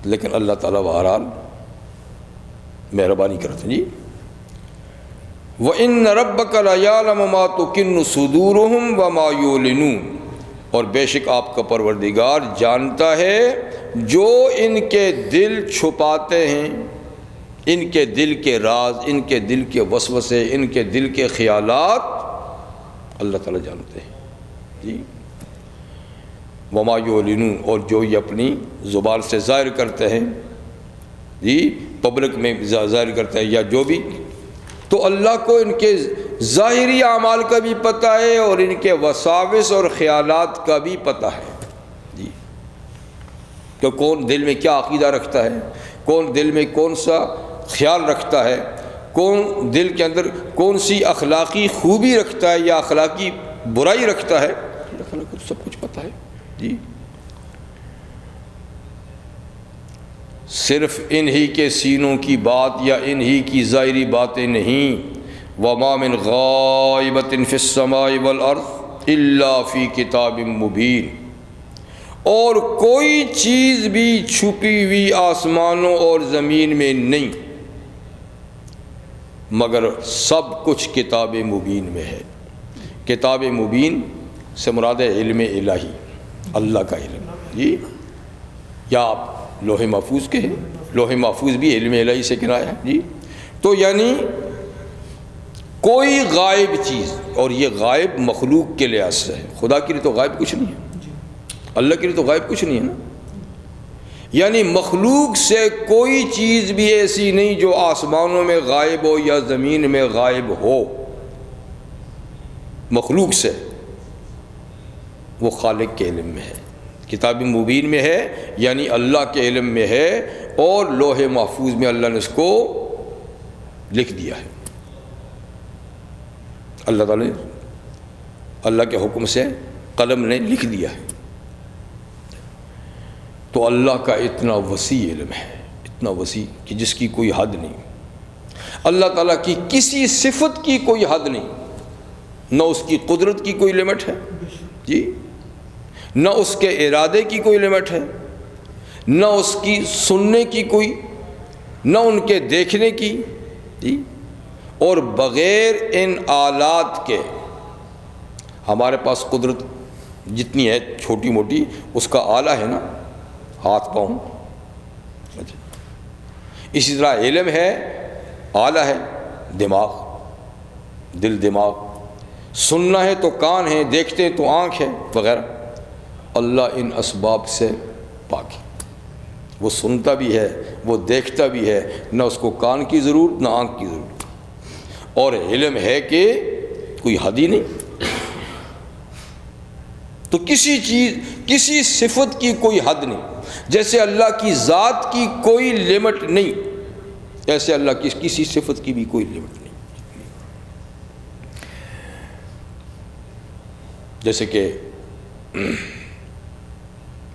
A: لیکن اللہ تعالیٰ بہرحال مہربانی کرتے ہیں. جی وَإِنَّ رَبَّكَ لَيَعْلَمُ مَا تُكِنُّ صُدُورُهُمْ وَمَا يُعْلِنُونَ. اور بے شک آپ کا پروردگار جانتا ہے جو ان کے دل چھپاتے ہیں، ان کے دل کے راز، ان کے دل کے وسوسے، ان کے دل کے خیالات اللہ تعالیٰ جانتے ہیں. جی وما یعلنون. اور جو یہ اپنی زبان سے ظاہر کرتے ہیں، جی پبلک میں ظاہر کرتے ہیں یا جو بھی، تو اللہ کو ان کے ظاہری اعمال کا بھی پتہ ہے اور ان کے وساوس اور خیالات کا بھی پتہ ہے. جی کہ کون دل میں کیا عقیدہ رکھتا ہے، کون دل میں کون سا خیال رکھتا ہے، کون دل کے اندر کون سی اخلاقی خوبی رکھتا ہے یا اخلاقی برائی رکھتا ہے، اللہ تعالیٰ کو سب کچھ پتہ ہے جی۔ صرف انہی کے سینوں کی بات یا انہی کی ظاہری باتیں نہیں، وَمَا مِنْ غَائِبَةٍ فِي السَّمَاءِ وَالْأَرْضِ إِلَّا فِي كِتَابٍ مُبِينٍ، اور کوئی چیز بھی چھپی ہوئی آسمانوں اور زمین میں نہیں مگر سب کچھ کتاب مبین میں ہے۔ کتاب مبین سے مراد ہے علم الہی، اللہ کا علم جی، یا آپ لوح محفوظ کے ہیں، لوح محفوظ بھی علم الہی سے کنایہ ہے جی۔ تو یعنی کوئی غائب چیز، اور یہ غائب مخلوق کے لحاظ سے ہے، خدا کے لیے تو غائب کچھ نہیں ہے، اللہ کے لیے تو غائب کچھ نہیں ہے نا، یعنی مخلوق سے کوئی چیز بھی ایسی نہیں جو آسمانوں میں غائب ہو یا زمین میں غائب ہو، مخلوق سے، وہ خالق کے علم میں ہے، کتاب مبین میں ہے، یعنی اللہ کے علم میں ہے، اور لوح محفوظ میں اللہ نے اس کو لکھ دیا ہے۔ اللہ تعالیٰ نے اللہ کے حکم سے قلم نے لکھ دیا ہے۔ تو اللہ کا اتنا وسیع علم ہے، اتنا وسیع کہ جس کی کوئی حد نہیں۔ اللہ تعالیٰ کی کسی صفت کی کوئی حد نہیں، نہ اس کی قدرت کی کوئی لمٹ ہے جی، نہ اس کے ارادے کی کوئی لمٹ ہے، نہ اس کی سننے کی کوئی، نہ ان کے دیکھنے کی جی۔ اور بغیر ان آلات کے ہمارے پاس قدرت جتنی ہے چھوٹی موٹی، اس کا آلہ ہے نا ہاتھ پاؤں، اسی طرح علم ہے، آلہ ہے دماغ، دل دماغ، سننا ہے تو کان ہے، دیکھتے ہیں تو آنکھ ہے وغیرہ۔ اللہ ان اسباب سے پاک ہے، وہ سنتا بھی ہے، وہ دیکھتا بھی ہے، نہ اس کو کان کی ضرورت نہ آنکھ کی ضرورت، اور علم ہے کہ کوئی حد ہی نہیں۔ تو کسی چیز، کسی صفت کی کوئی حد نہیں، جیسے اللہ کی ذات کی کوئی لمٹ نہیں، ایسے اللہ کی کسی صفت کی بھی کوئی لمٹ نہیں۔ جیسے کہ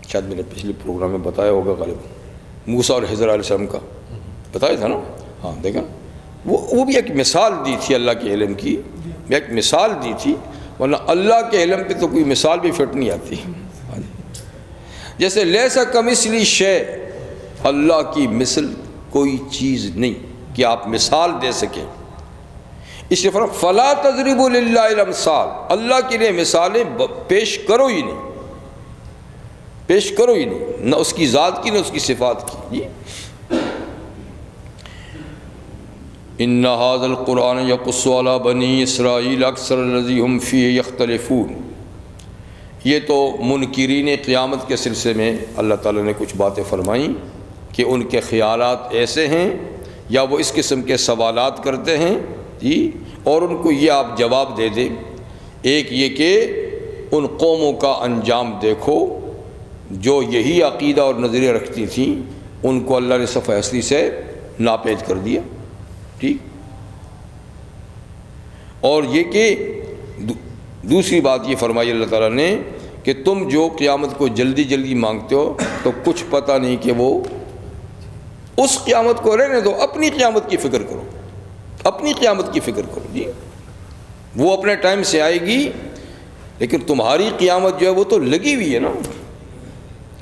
A: شاید میں نے پچھلے پروگرام میں بتایا ہوگا غالب، موسیٰ اور خضر علیہ السلام کا بتایا تھا نا، ہاں دیکھا، وہ بھی ایک مثال دی تھی اللہ کے علم کی، ایک مثال دی تھی، ورنہ اللہ کے علم پہ تو کوئی مثال بھی فٹ نہیں آتی۔ جیسے لیس کمثلہ شیء، اللہ کی مثل کوئی چیز نہیں کہ آپ مثال دے سکیں، اس لیے فرق فلا تضربوا للہ الامثال، اللہ کے لیے مثالیں پیش کرو ہی نہیں، پیش کرو ہی نہیں، نہ اس کی ذات کی نہ اس کی صفات کی جی۔ ان ھذا القرآن یقص علی بنی اسرائیل اکثر الذی ھم فیہ یختلفون، یہ تو منکرین قیامت کے سلسلے میں اللہ تعالیٰ نے کچھ باتیں فرمائیں کہ ان کے خیالات ایسے ہیں یا وہ اس قسم کے سوالات کرتے ہیں جی، اور ان کو یہ آپ جواب دے دیں۔ ایک یہ کہ ان قوموں کا انجام دیکھو جو یہی عقیدہ اور نظریہ رکھتی تھیں، ان کو اللہ نے صفحہ اصلی سے ناپید کر دیا ٹھیک۔ اور یہ کہ دوسری بات یہ فرمائی اللہ تعالیٰ نے کہ تم جو قیامت کو جلدی جلدی مانگتے ہو تو کچھ پتہ نہیں کہ وہ اس قیامت کو رہنے دو، اپنی قیامت کی فکر کرو، اپنی قیامت کی فکر کرو جی، وہ اپنے ٹائم سے آئے گی، لیکن تمہاری قیامت جو ہے وہ تو لگی ہوئی ہے نا،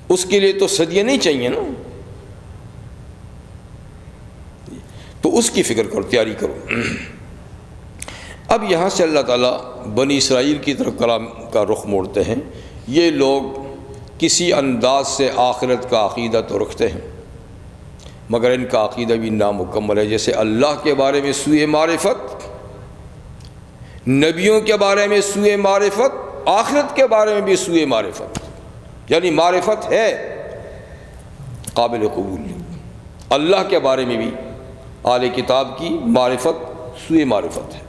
A: اس کے لیے تو صدیاں نہیں چاہیے نا، تو اس کی فکر کرو، تیاری کرو۔ اب یہاں سے اللہ تعالیٰ بنی اسرائیل کی طرف کلام کا رخ موڑتے ہیں۔ یہ لوگ کسی انداز سے آخرت کا عقیدہ تو رکھتے ہیں مگر ان کا عقیدہ بھی نامکمل ہے، جیسے اللہ کے بارے میں سوء معرفت، نبیوں کے بارے میں سوء معرفت، آخرت کے بارے میں بھی سوء معرفت، یعنی معرفت ہے قابل قبول نہیں، اللہ کے بارے میں بھی اہل کتاب کی معرفت سوء معرفت ہے،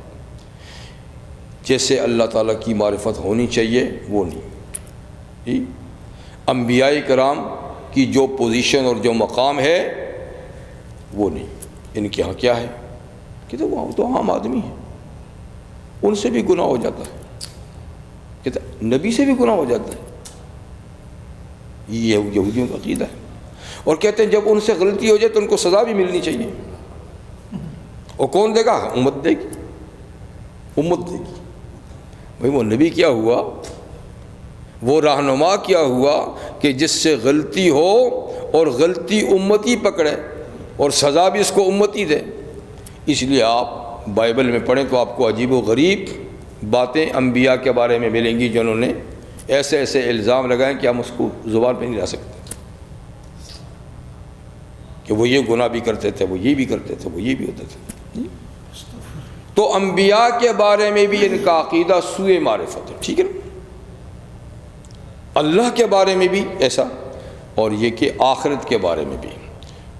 A: جیسے اللہ تعالیٰ کی معرفت ہونی چاہیے وہ نہیں جی۔ انبیاء کرام کی جو پوزیشن اور جو مقام ہے وہ نہیں. ان کے ہاں کیا ہے کہتے وہ تو عام آدمی ہیں, ان سے بھی گناہ ہو جاتا ہے, کہتے نبی سے بھی گناہ ہو جاتا ہے. یہ یہودیوں کا عقیدہ ہے. اور کہتے ہیں جب ان سے غلطی ہو جائے تو ان کو سزا بھی ملنی چاہیے. اور کون دے گا؟ امت دے گی, امت دے گی. بھائی وہ نبی کیا ہوا, وہ رہنما کیا ہوا کہ جس سے غلطی ہو اور غلطی امتی پکڑے اور سزا بھی اس کو امتی دے. اس لیے آپ بائبل میں پڑھیں تو آپ کو عجیب و غریب باتیں انبیاء کے بارے میں ملیں گی جنہوں نے ایسے ایسے الزام لگائیں کہ ہم اس کو زبان پہ نہیں لا سکتے کہ وہ یہ گناہ بھی کرتے تھے, وہ یہ بھی کرتے تھے, وہ یہ بھی ہوتے تھے. تو انبیاء کے بارے میں بھی ان کا عقیدہ سوء معرفت ہے, ٹھیک ہے نا. اللہ کے بارے میں بھی ایسا, اور یہ کہ آخرت کے بارے میں بھی.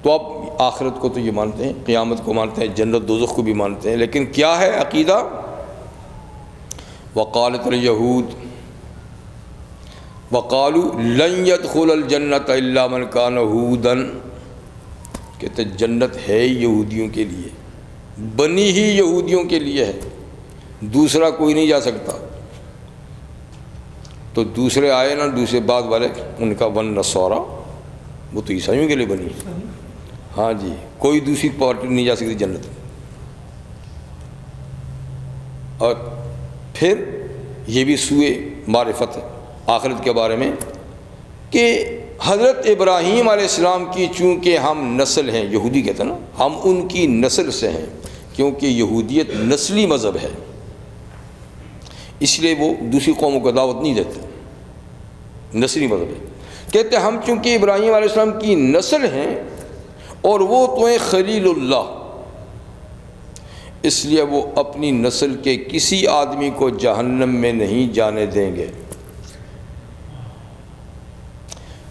A: تو اب آخرت کو تو یہ مانتے ہیں, قیامت کو مانتے ہیں, جنت دوزخ کو بھی مانتے ہیں, لیکن کیا ہے عقیدہ؟ وقالت الیہود وقالوا لن يدخل الجنت الا من كان هودا. کہتے جنت ہے یہودیوں کے لیے, بنی ہی یہودیوں کے لیے ہے, دوسرا کوئی نہیں جا سکتا. تو دوسرے آئے نا, دوسرے بعد والے, ان کا ون نصارا, وہ تو عیسائیوں کے لیے بنی ہے. ہاں جی, کوئی دوسری پارٹی نہیں جا سکتی جنت. اور پھر یہ بھی سوء معرفت ہے آخرت کے بارے میں کہ حضرت ابراہیم علیہ السلام کی چونکہ ہم نسل ہیں, یہودی کہتے ہیں نا, ہم ان کی نسل سے ہیں, کیونکہ یہودیت نسلی مذہب ہے, اس لیے وہ دوسری قوموں کو دعوت نہیں دیتے, نسلی مذہب ہے. کہتے ہم چونکہ ابراہیم علیہ السلام کی نسل ہیں اور وہ تو ہیں خلیل اللہ, اس لیے وہ اپنی نسل کے کسی آدمی کو جہنم میں نہیں جانے دیں گے.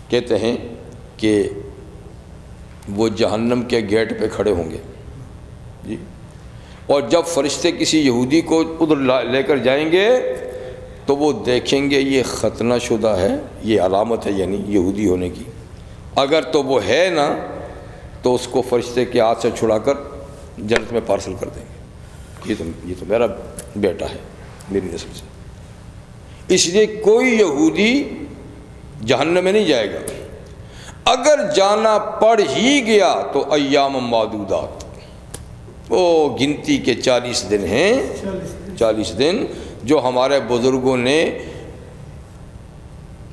A: کہتے ہیں کہ وہ جہنم کے گیٹ پہ کھڑے ہوں گے جی, اور جب فرشتے کسی یہودی کو ادھر لے کر جائیں گے تو وہ دیکھیں گے یہ ختنہ شدہ ہے, یہ علامت ہے یعنی یہودی ہونے کی. اگر تو وہ ہے نا تو اس کو فرشتے کے ہاتھ سے چھڑا کر جنت میں پارسل کر دیں گے, یہ تو میرا بیٹا ہے, میری نسل سے. اس لیے کوئی یہودی جہنم میں نہیں جائے گا. اگر جانا پڑ ہی گیا تو ایام معدودات, وہ گنتی کے 40 دن ہیں, 40 دن جو ہمارے بزرگوں نے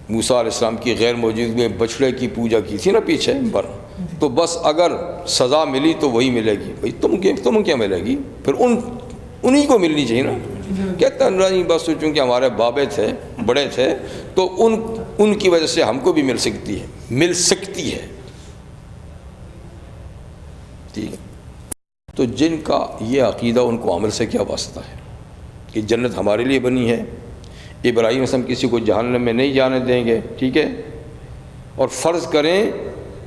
A: موسیٰ علیہ السلام کی غیر موجودگی میں بچڑے کی پوجا کی تھی نا پیچھے پر, تو بس اگر سزا ملی تو وہی ملے گی. بھائی تم کیا ملے گی, پھر انہی کو ملنی چاہیے نا. کہتا نہیں بس چونکہ ہمارے بابے تھے, بڑے تھے, تو ان کی وجہ سے ہم کو بھی مل سکتی ہے. ٹھیک ہے, تو جن کا یہ عقیدہ ان کو عمل سے کیا واسطہ ہے کہ جنت ہمارے لیے بنی ہے, ابراہیم علیہ السلام کسی کو جہنم میں نہیں جانے دیں گے, ٹھیک ہے, اور فرض کریں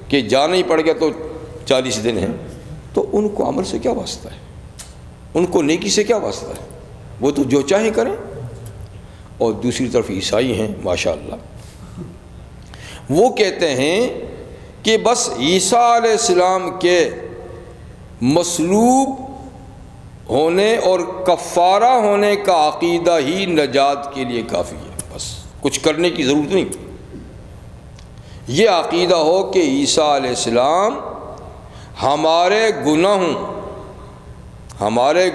A: کہ جانا ہی پڑ گیا تو 40 دن ہیں, تو ان کو عمل سے کیا واسطہ ہے, ان کو نیکی سے کیا واسطہ ہے, وہ تو جو چاہیں کریں. اور دوسری طرف عیسائی ہیں ماشاءاللہ, وہ کہتے ہیں کہ بس عیسیٰ علیہ السلام کے مصلوب ہونے اور کفارہ ہونے کا عقیدہ ہی نجات کے لیے کافی ہے, بس کچھ کرنے کی ضرورت نہیں. یہ عقیدہ ہو کہ عیسیٰ علیہ السلام ہمارے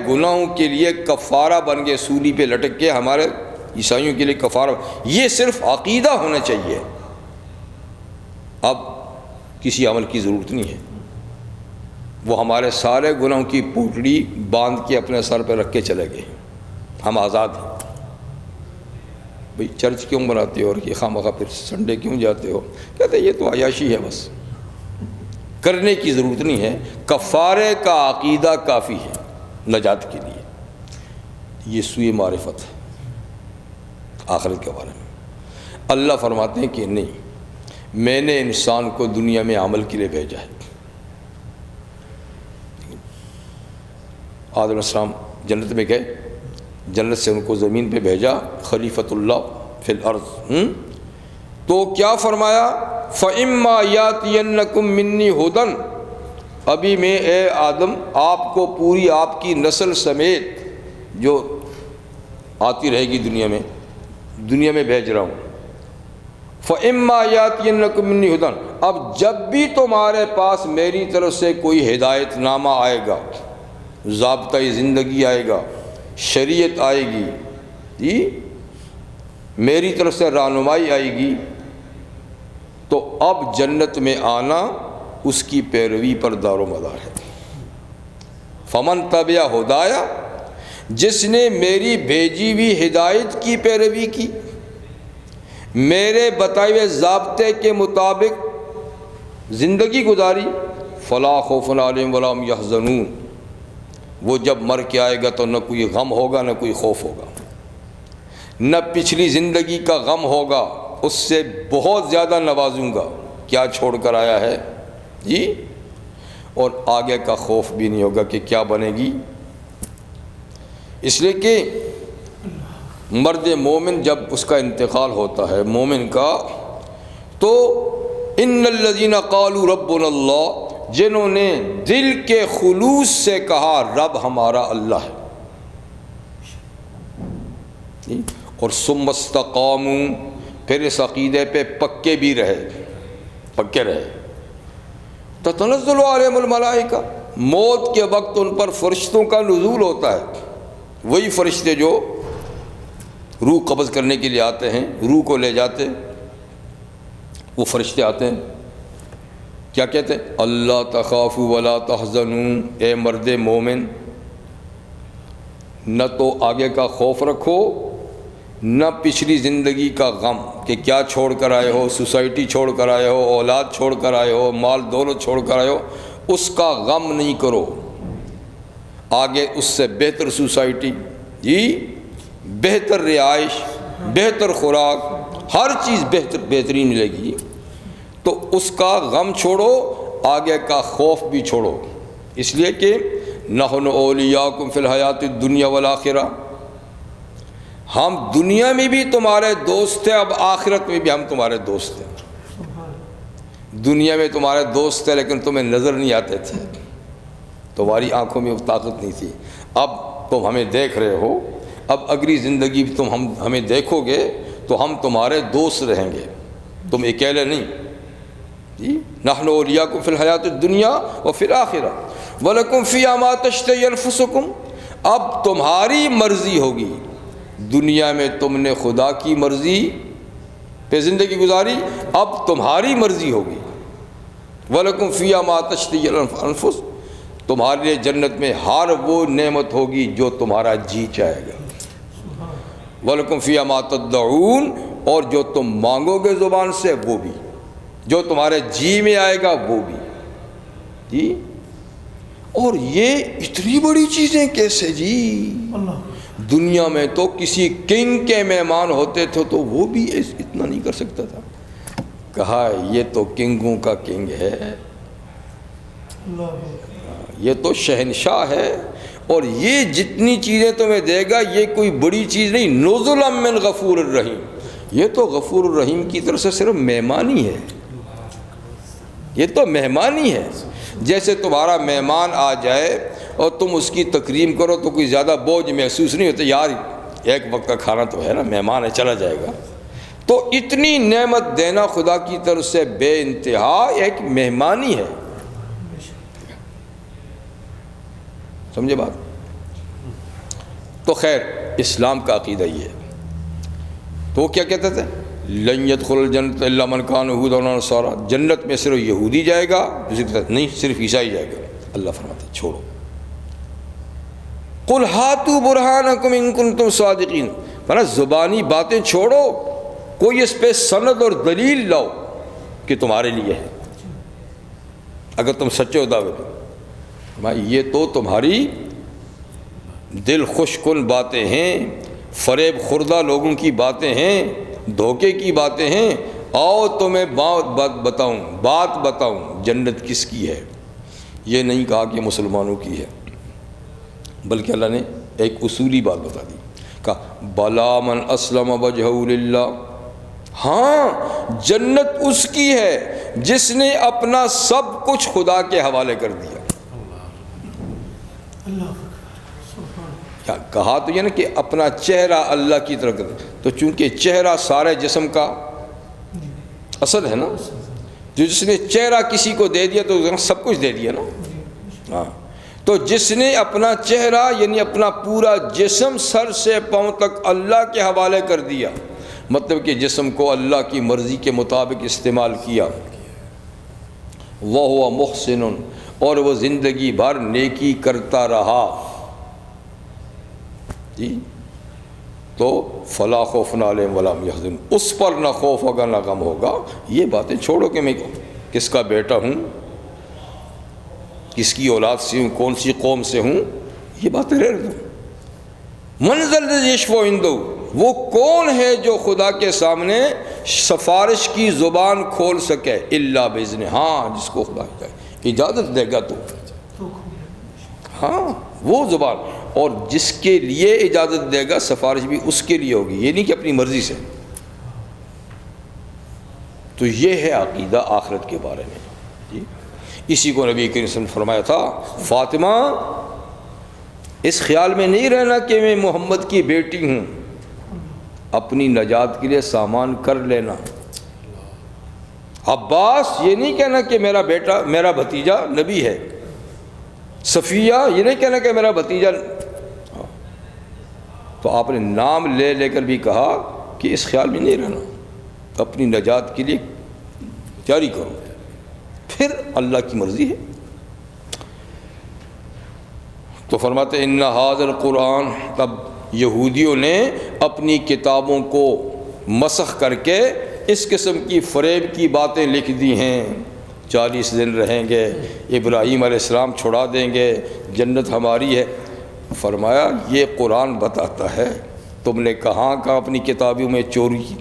A: گناہوں کے لیے کفارہ بن گئے, سولی پہ لٹک کے ہمارے عیسائیوں کے لیے کفارہ, یہ صرف عقیدہ ہونا چاہیے. اب کسی عمل کی ضرورت نہیں ہے, وہ ہمارے سارے گناہوں کی پوٹڑی باندھ کے اپنے سر پہ رکھ کے چلے گئے, ہم آزاد ہیں. بھئی چرچ کیوں بناتے ہو اور یہ خواہ پھر سنڈے کیوں جاتے ہو, کہتے یہ تو عیاشی ہے, بس کرنے کی ضرورت نہیں ہے, کفارے کا عقیدہ کافی ہے نجات کے لیے. یہ سوء معرفت ہے آخرت کے بارے میں. اللہ فرماتے ہیں کہ نہیں, میں نے انسان کو دنیا میں عمل کے لیے بھیجا ہے. آدم علیہ السلام جنت میں گئے, جنت سے ان کو زمین پہ بھیجا خلیفۃ اللہ فی الارض. تو کیا فرمایا فَإِمَّا يَأْتِيَنَّكُم مِّنِّي هُدًى، ابھی میں اے آدم آپ کو پوری آپ کی نسل سمیت جو آتی رہے گی دنیا میں بھیج رہا ہوں۔ فَإِمَّا يَأْتِيَنَّكُم مِّنِّي هُدًى، اب جب بھی تمہارے پاس میری طرف سے کوئی ہدایت نامہ آئے گا، ضابطۂ زندگی آئے گا، شریعت آئے گی، جی میری طرف سے رہنمائی آئے گی، تو اب جنت میں آنا اس کی پیروی پر دار و مدار ہے۔ فمن تبع ہدایا، جس نے میری بھیجی ہوئی ہدایت کی پیروی کی، میرے بتائے ہوئے ضابطے کے مطابق زندگی گزاری، فلا خوف علیہم ولا هم یحزنون، وہ جب مر کے آئے گا تو نہ کوئی غم ہوگا نہ کوئی خوف ہوگا، نہ پچھلی زندگی کا غم ہوگا، اس سے بہت زیادہ نوازوں گا، کیا چھوڑ کر آیا ہے جی، اور آگے کا خوف بھی نہیں ہوگا کہ کیا بنے گی۔ اس لیے کہ مرد مومن جب اس کا انتقال ہوتا ہے مومن کا، تو ان الذین قالوا ربنا اللہ، جنہوں نے دل کے خلوص سے کہا رب ہمارا اللہ ہے، اور ثم استقاموا، پھر اس عقیدے پہ پکے رہے، تتنزل علیہم الملائکہ، موت کے وقت ان پر فرشتوں کا نزول ہوتا ہے، وہی فرشتے جو روح قبض کرنے کے لیے آتے ہیں، روح کو لے جاتے، وہ فرشتے آتے ہیں، کیا کہتے ہیں؟ اللہ تخافوا ولا تحزنوا، اے مرد مومن نہ تو آگے کا خوف رکھو نہ پچھلی زندگی کا غم کہ کیا چھوڑ کر آئے ہو، سوسائٹی چھوڑ کر آئے ہو، اولاد چھوڑ کر آئے ہو، مال دولت چھوڑ کر آئے ہو، اس کا غم نہیں کرو، آگے اس سے بہتر سوسائٹی، جی بہتر رہائش، بہتر خوراک، ہر چیز بہترین ملے گی، تو اس کا غم چھوڑو، آگے کا خوف بھی چھوڑو، اس لیے کہ نحن اولیاءکم فی الحیات الدنیا والآخرہ، ہم دنیا میں بھی تمہارے دوست ہیں، اب آخرت میں بھی ہم تمہارے دوست ہیں۔ دنیا میں تمہارے دوست ہیں لیکن تمہیں نظر نہیں آتے تھے، تمہاری آنکھوں میں وہ طاقت نہیں تھی، اب تم ہمیں دیکھ رہے ہو، اب اگلی زندگی بھی تم ہمیں دیکھو گے تو ہم تمہارے دوست رہیں گے، تم اکیلے نہیں، جی نحن اولیاءکم فی الحیات الدنیا وفی الآخرہ وَلَكُمْ فِيهَا مَا تَشْتَهِي أَنفُسُكُمْ، اب تمہاری مرضی ہوگی، دنیا میں تم نے خدا کی مرضی پہ زندگی گزاری، اب تمہاری مرضی ہوگی، وَلَكُمْ فِيهَا مَا تَشْتَهِي الْأَنفُسُ، تمہارے لیے جنت میں ہر وہ نعمت ہوگی جو تمہارا جی چاہے گا، وَلَكُمْ فِيهَا مَا تَدَّعُونَ، اور جو تم مانگو گے زبان سے وہ بھی، جو تمہارے جی میں آئے گا وہ بھی، جی اور یہ اتنی بڑی چیزیں کیسے جی، دنیا میں تو کسی کنگ کے مہمان ہوتے تھے تو وہ بھی اتنا نہیں کر سکتا تھا، کہا یہ تو کنگوں کا کنگ ہے، یہ تو شہنشاہ ہے، اور یہ جتنی چیزیں تمہیں دے گا یہ کوئی بڑی چیز نہیں، نزلا من غفور الرحیم، یہ تو غفور الرحیم کی طرف سے صرف مہمانی ہے، یہ تو مہمانی ہے، جیسے تمہارا مہمان آ جائے اور تم اس کی تکریم کرو تو کوئی زیادہ بوجھ محسوس نہیں ہوتا، یار ایک وقت کا کھانا تو ہے نا، مہمان ہے چلا جائے گا، تو اتنی نعمت دینا خدا کی طرف سے بے انتہا ایک مہمانی ہے، سمجھے بات؟ تو خیر اسلام کا عقیدہ یہ ہے، تو وہ کیا کہتے تھے؟ لن يدخل الجنت الا من كان يهودا ونصارى، جنت میں صرف یہودی جائے گا، نہیں صرف عیسائی جائے گا، اللہ فرماتا ہے چھوڑو، قل هاتوا برهانكم ان كنتم صادقین، فرمایا زبانی باتیں چھوڑو، کوئی اس پہ سند اور دلیل لاؤ کہ تمہارے لیے ہے، اگر تم سچے ہو دعوے میں، یہ تو تمہاری دل خوش کن باتیں ہیں، فریب خوردہ لوگوں کی باتیں ہیں، دھوکے کی باتیں ہیں، آؤ تمہیں بات بتاؤں جنت کس کی ہے، یہ نہیں کہا کہ مسلمانوں کی ہے، بلکہ اللہ نے ایک اصولی بات بتا دی، کہا بلا من اسلم وجہہ للہ، ہاں جنت اس کی ہے جس نے اپنا سب کچھ خدا کے حوالے کر دیا. کیا کہا تو یہ نا کہ اپنا چہرہ اللہ کی طرف کر، تو چونکہ چہرہ سارے جسم کا اصل ہے نا، جو جس نے چہرہ کسی کو دے دیا تو سب کچھ دے دیا نا. ہاں تو جس نے اپنا چہرہ یعنی اپنا پورا جسم سر سے پاؤں تک اللہ کے حوالے کر دیا، مطلب کہ جسم کو اللہ کی مرضی کے مطابق استعمال کیا. وَهُوَ مُحْسِنٌ، اور وہ زندگی بھر نیکی کرتا رہا. جی تو فَلَا خَوْفٌ عَلَيْهِمْ وَلَا هُمْ يَحْزَنُونَ، اس پر نہ خوف ہوگا نہ غم ہوگا. یہ باتیں چھوڑو کہ میں کس کا بیٹا ہوں، کس کی اولاد سے ہوں، کون سی قوم سے ہوں، یہ باتیں رہ دو. مَنْ ذَا الَّذِي يَشْفَعُ عِندَهُ، وہ کون ہے جو خدا کے سامنے سفارش کی زبان کھول سکے، الا بِإِذْنِهِ، ہاں جس کو خدا اجازت دے گا تو، ہاں وہ زبان، اور جس کے لیے اجازت دے گا سفارش بھی اس کے لیے ہوگی، یہ نہیں کہ اپنی مرضی سے. تو یہ ہے عقیدہ آخرت کے بارے میں. جی اسی کو نبی کریم صلی اللہ علیہ وسلم نے فرمایا تھا، فاطمہ اس خیال میں نہیں رہنا کہ میں محمد کی بیٹی ہوں، اپنی نجات کے لیے سامان کر لینا. عباس یہ نہیں کہنا کہ میرا بیٹا میرا بھتیجا نبی ہے. صفیہ یہ نہیں کہنا کہ میرا بھتیجا. تو آپ نے نام لے لے کر بھی کہا کہ اس خیال میں نہیں رہنا، اپنی نجات کے لیے جاری کرو، پھر اللہ کی مرضی ہے. تو فرماتے ان ھذا القرآن، اب یہودیوں نے اپنی کتابوں کو مسخ کر کے اس قسم کی فریب کی باتیں لکھ دی ہیں. 40 دن رہیں گے، ابراہیم علیہ السلام چھڑا دیں گے، جنت ہماری ہے. فرمایا یہ قرآن بتاتا ہے تم نے کہاں اپنی کتابوں میں چوری کی،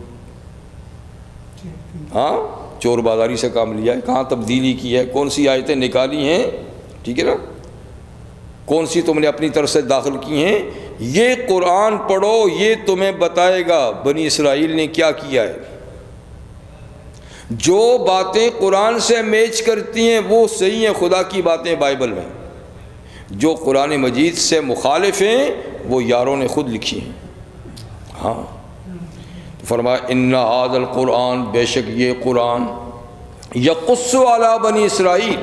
A: ہاں چور بازاری سے کام لیا ہے، کہاں تبدیلی کی ہے، کون سی آیتیں نکالی ہیں، ٹھیک ہے نا، کون سی تم نے اپنی طرف سے داخل کی ہیں. یہ قرآن پڑھو، یہ تمہیں بتائے گا بنی اسرائیل نے کیا کیا ہے. جو باتیں قرآن سے میچ کرتی ہیں وہ صحیح ہیں، خدا کی باتیں بائبل میں. جو قرآن مجید سے مخالف ہیں وہ یاروں نے خود لکھی ہیں. ہاں فرمایا ان ھذا القرآن، بے شک یہ قرآن، یقص علی بنی اسرائیل،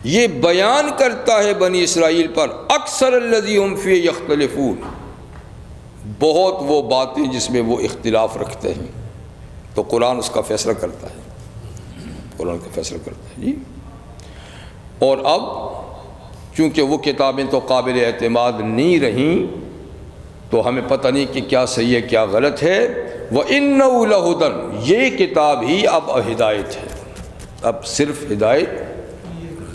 A: یہ بیان کرتا ہے بنی اسرائیل پر، اکثر الذی ھم فیہ یختلفون، بہت وہ باتیں جس میں وہ اختلاف رکھتے ہیں. تو قرآن اس کا فیصلہ کرتا ہے، قرآن کا فیصلہ کرتا ہے. جی اور اب چونکہ وہ کتابیں تو قابل اعتماد نہیں رہیں تو ہمیں پتہ نہیں کہ کیا صحیح ہے کیا غلط ہے. وَإِنَّهُ لَهُدًى، یہ کتاب ہی اب ہدایت ہے، اب صرف ہدایت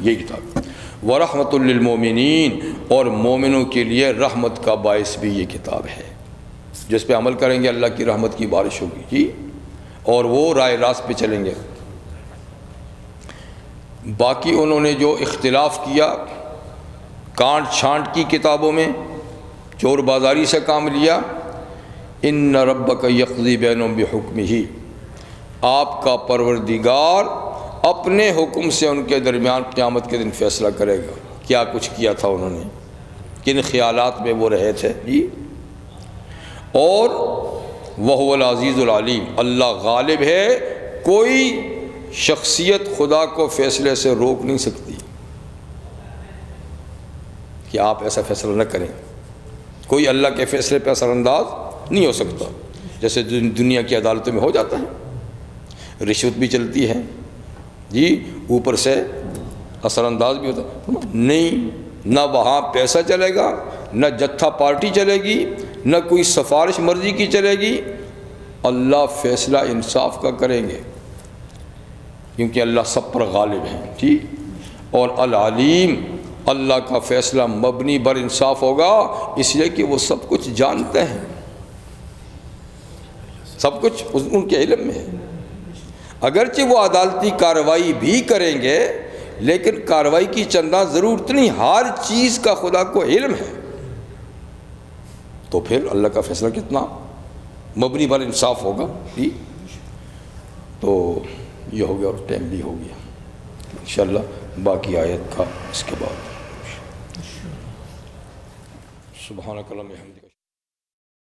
A: یہ کتاب. وَرَحْمَةٌ لِّلْمُؤْمِنِينَ، اور مومنوں کے لیے رحمت کا باعث بھی یہ کتاب ہے. جس پہ عمل کریں گے اللہ کی رحمت کی بارش ہوگی. جی اور وہ رائے راست پہ چلیں گے. باقی انہوں نے جو اختلاف کیا کانٹ چھانٹ کی کتابوں میں، چور بازاری سے کام لیا، ان ربک یقضی بینہم بحکمہ، آپ کا پروردگار اپنے حکم سے ان کے درمیان قیامت کے دن فیصلہ کرے گا. کیا کچھ کیا تھا انہوں نے، کن خیالات میں وہ رہے تھے. جی اور وَهُوَ الْعَزِيزُ الْعَلِيمُ، اللہ غالب ہے، کوئی شخصیت خدا کو فیصلے سے روک نہیں سکتی کہ آپ ایسا فیصلہ نہ کریں. کوئی اللہ کے فیصلے پہ اثر انداز نہیں ہو سکتا، جیسے دنیا کی عدالتوں میں ہو جاتا ہے، رشوت بھی چلتی ہے، جی اوپر سے اثر انداز بھی ہوتا ہے. نہیں، نہ وہاں پیسہ چلے گا، نہ جتھا پارٹی چلے گی، نہ کوئی سفارش مرضی کی چلے گی. اللہ فیصلہ انصاف کا کریں گے کیونکہ اللہ سب پر غالب ہے. ٹھیک، اور العلیم، اللہ کا فیصلہ مبنی بر انصاف ہوگا، اس لیے کہ وہ سب کچھ جانتے ہیں، سب کچھ ان کے علم میں ہے. اگرچہ وہ عدالتی کارروائی بھی کریں گے لیکن کارروائی کی چندہ ضرورت نہیں، ہر چیز کا خدا کو علم ہے. تو پھر اللہ کا فیصلہ کتنا مبنی بر انصاف ہوگا. تو یہ ہو گیا اور ٹائم بھی ہو گیا. انشاءاللہ باقی آیت کا اس کے بعد. سبحانک اللہم و بحمدک.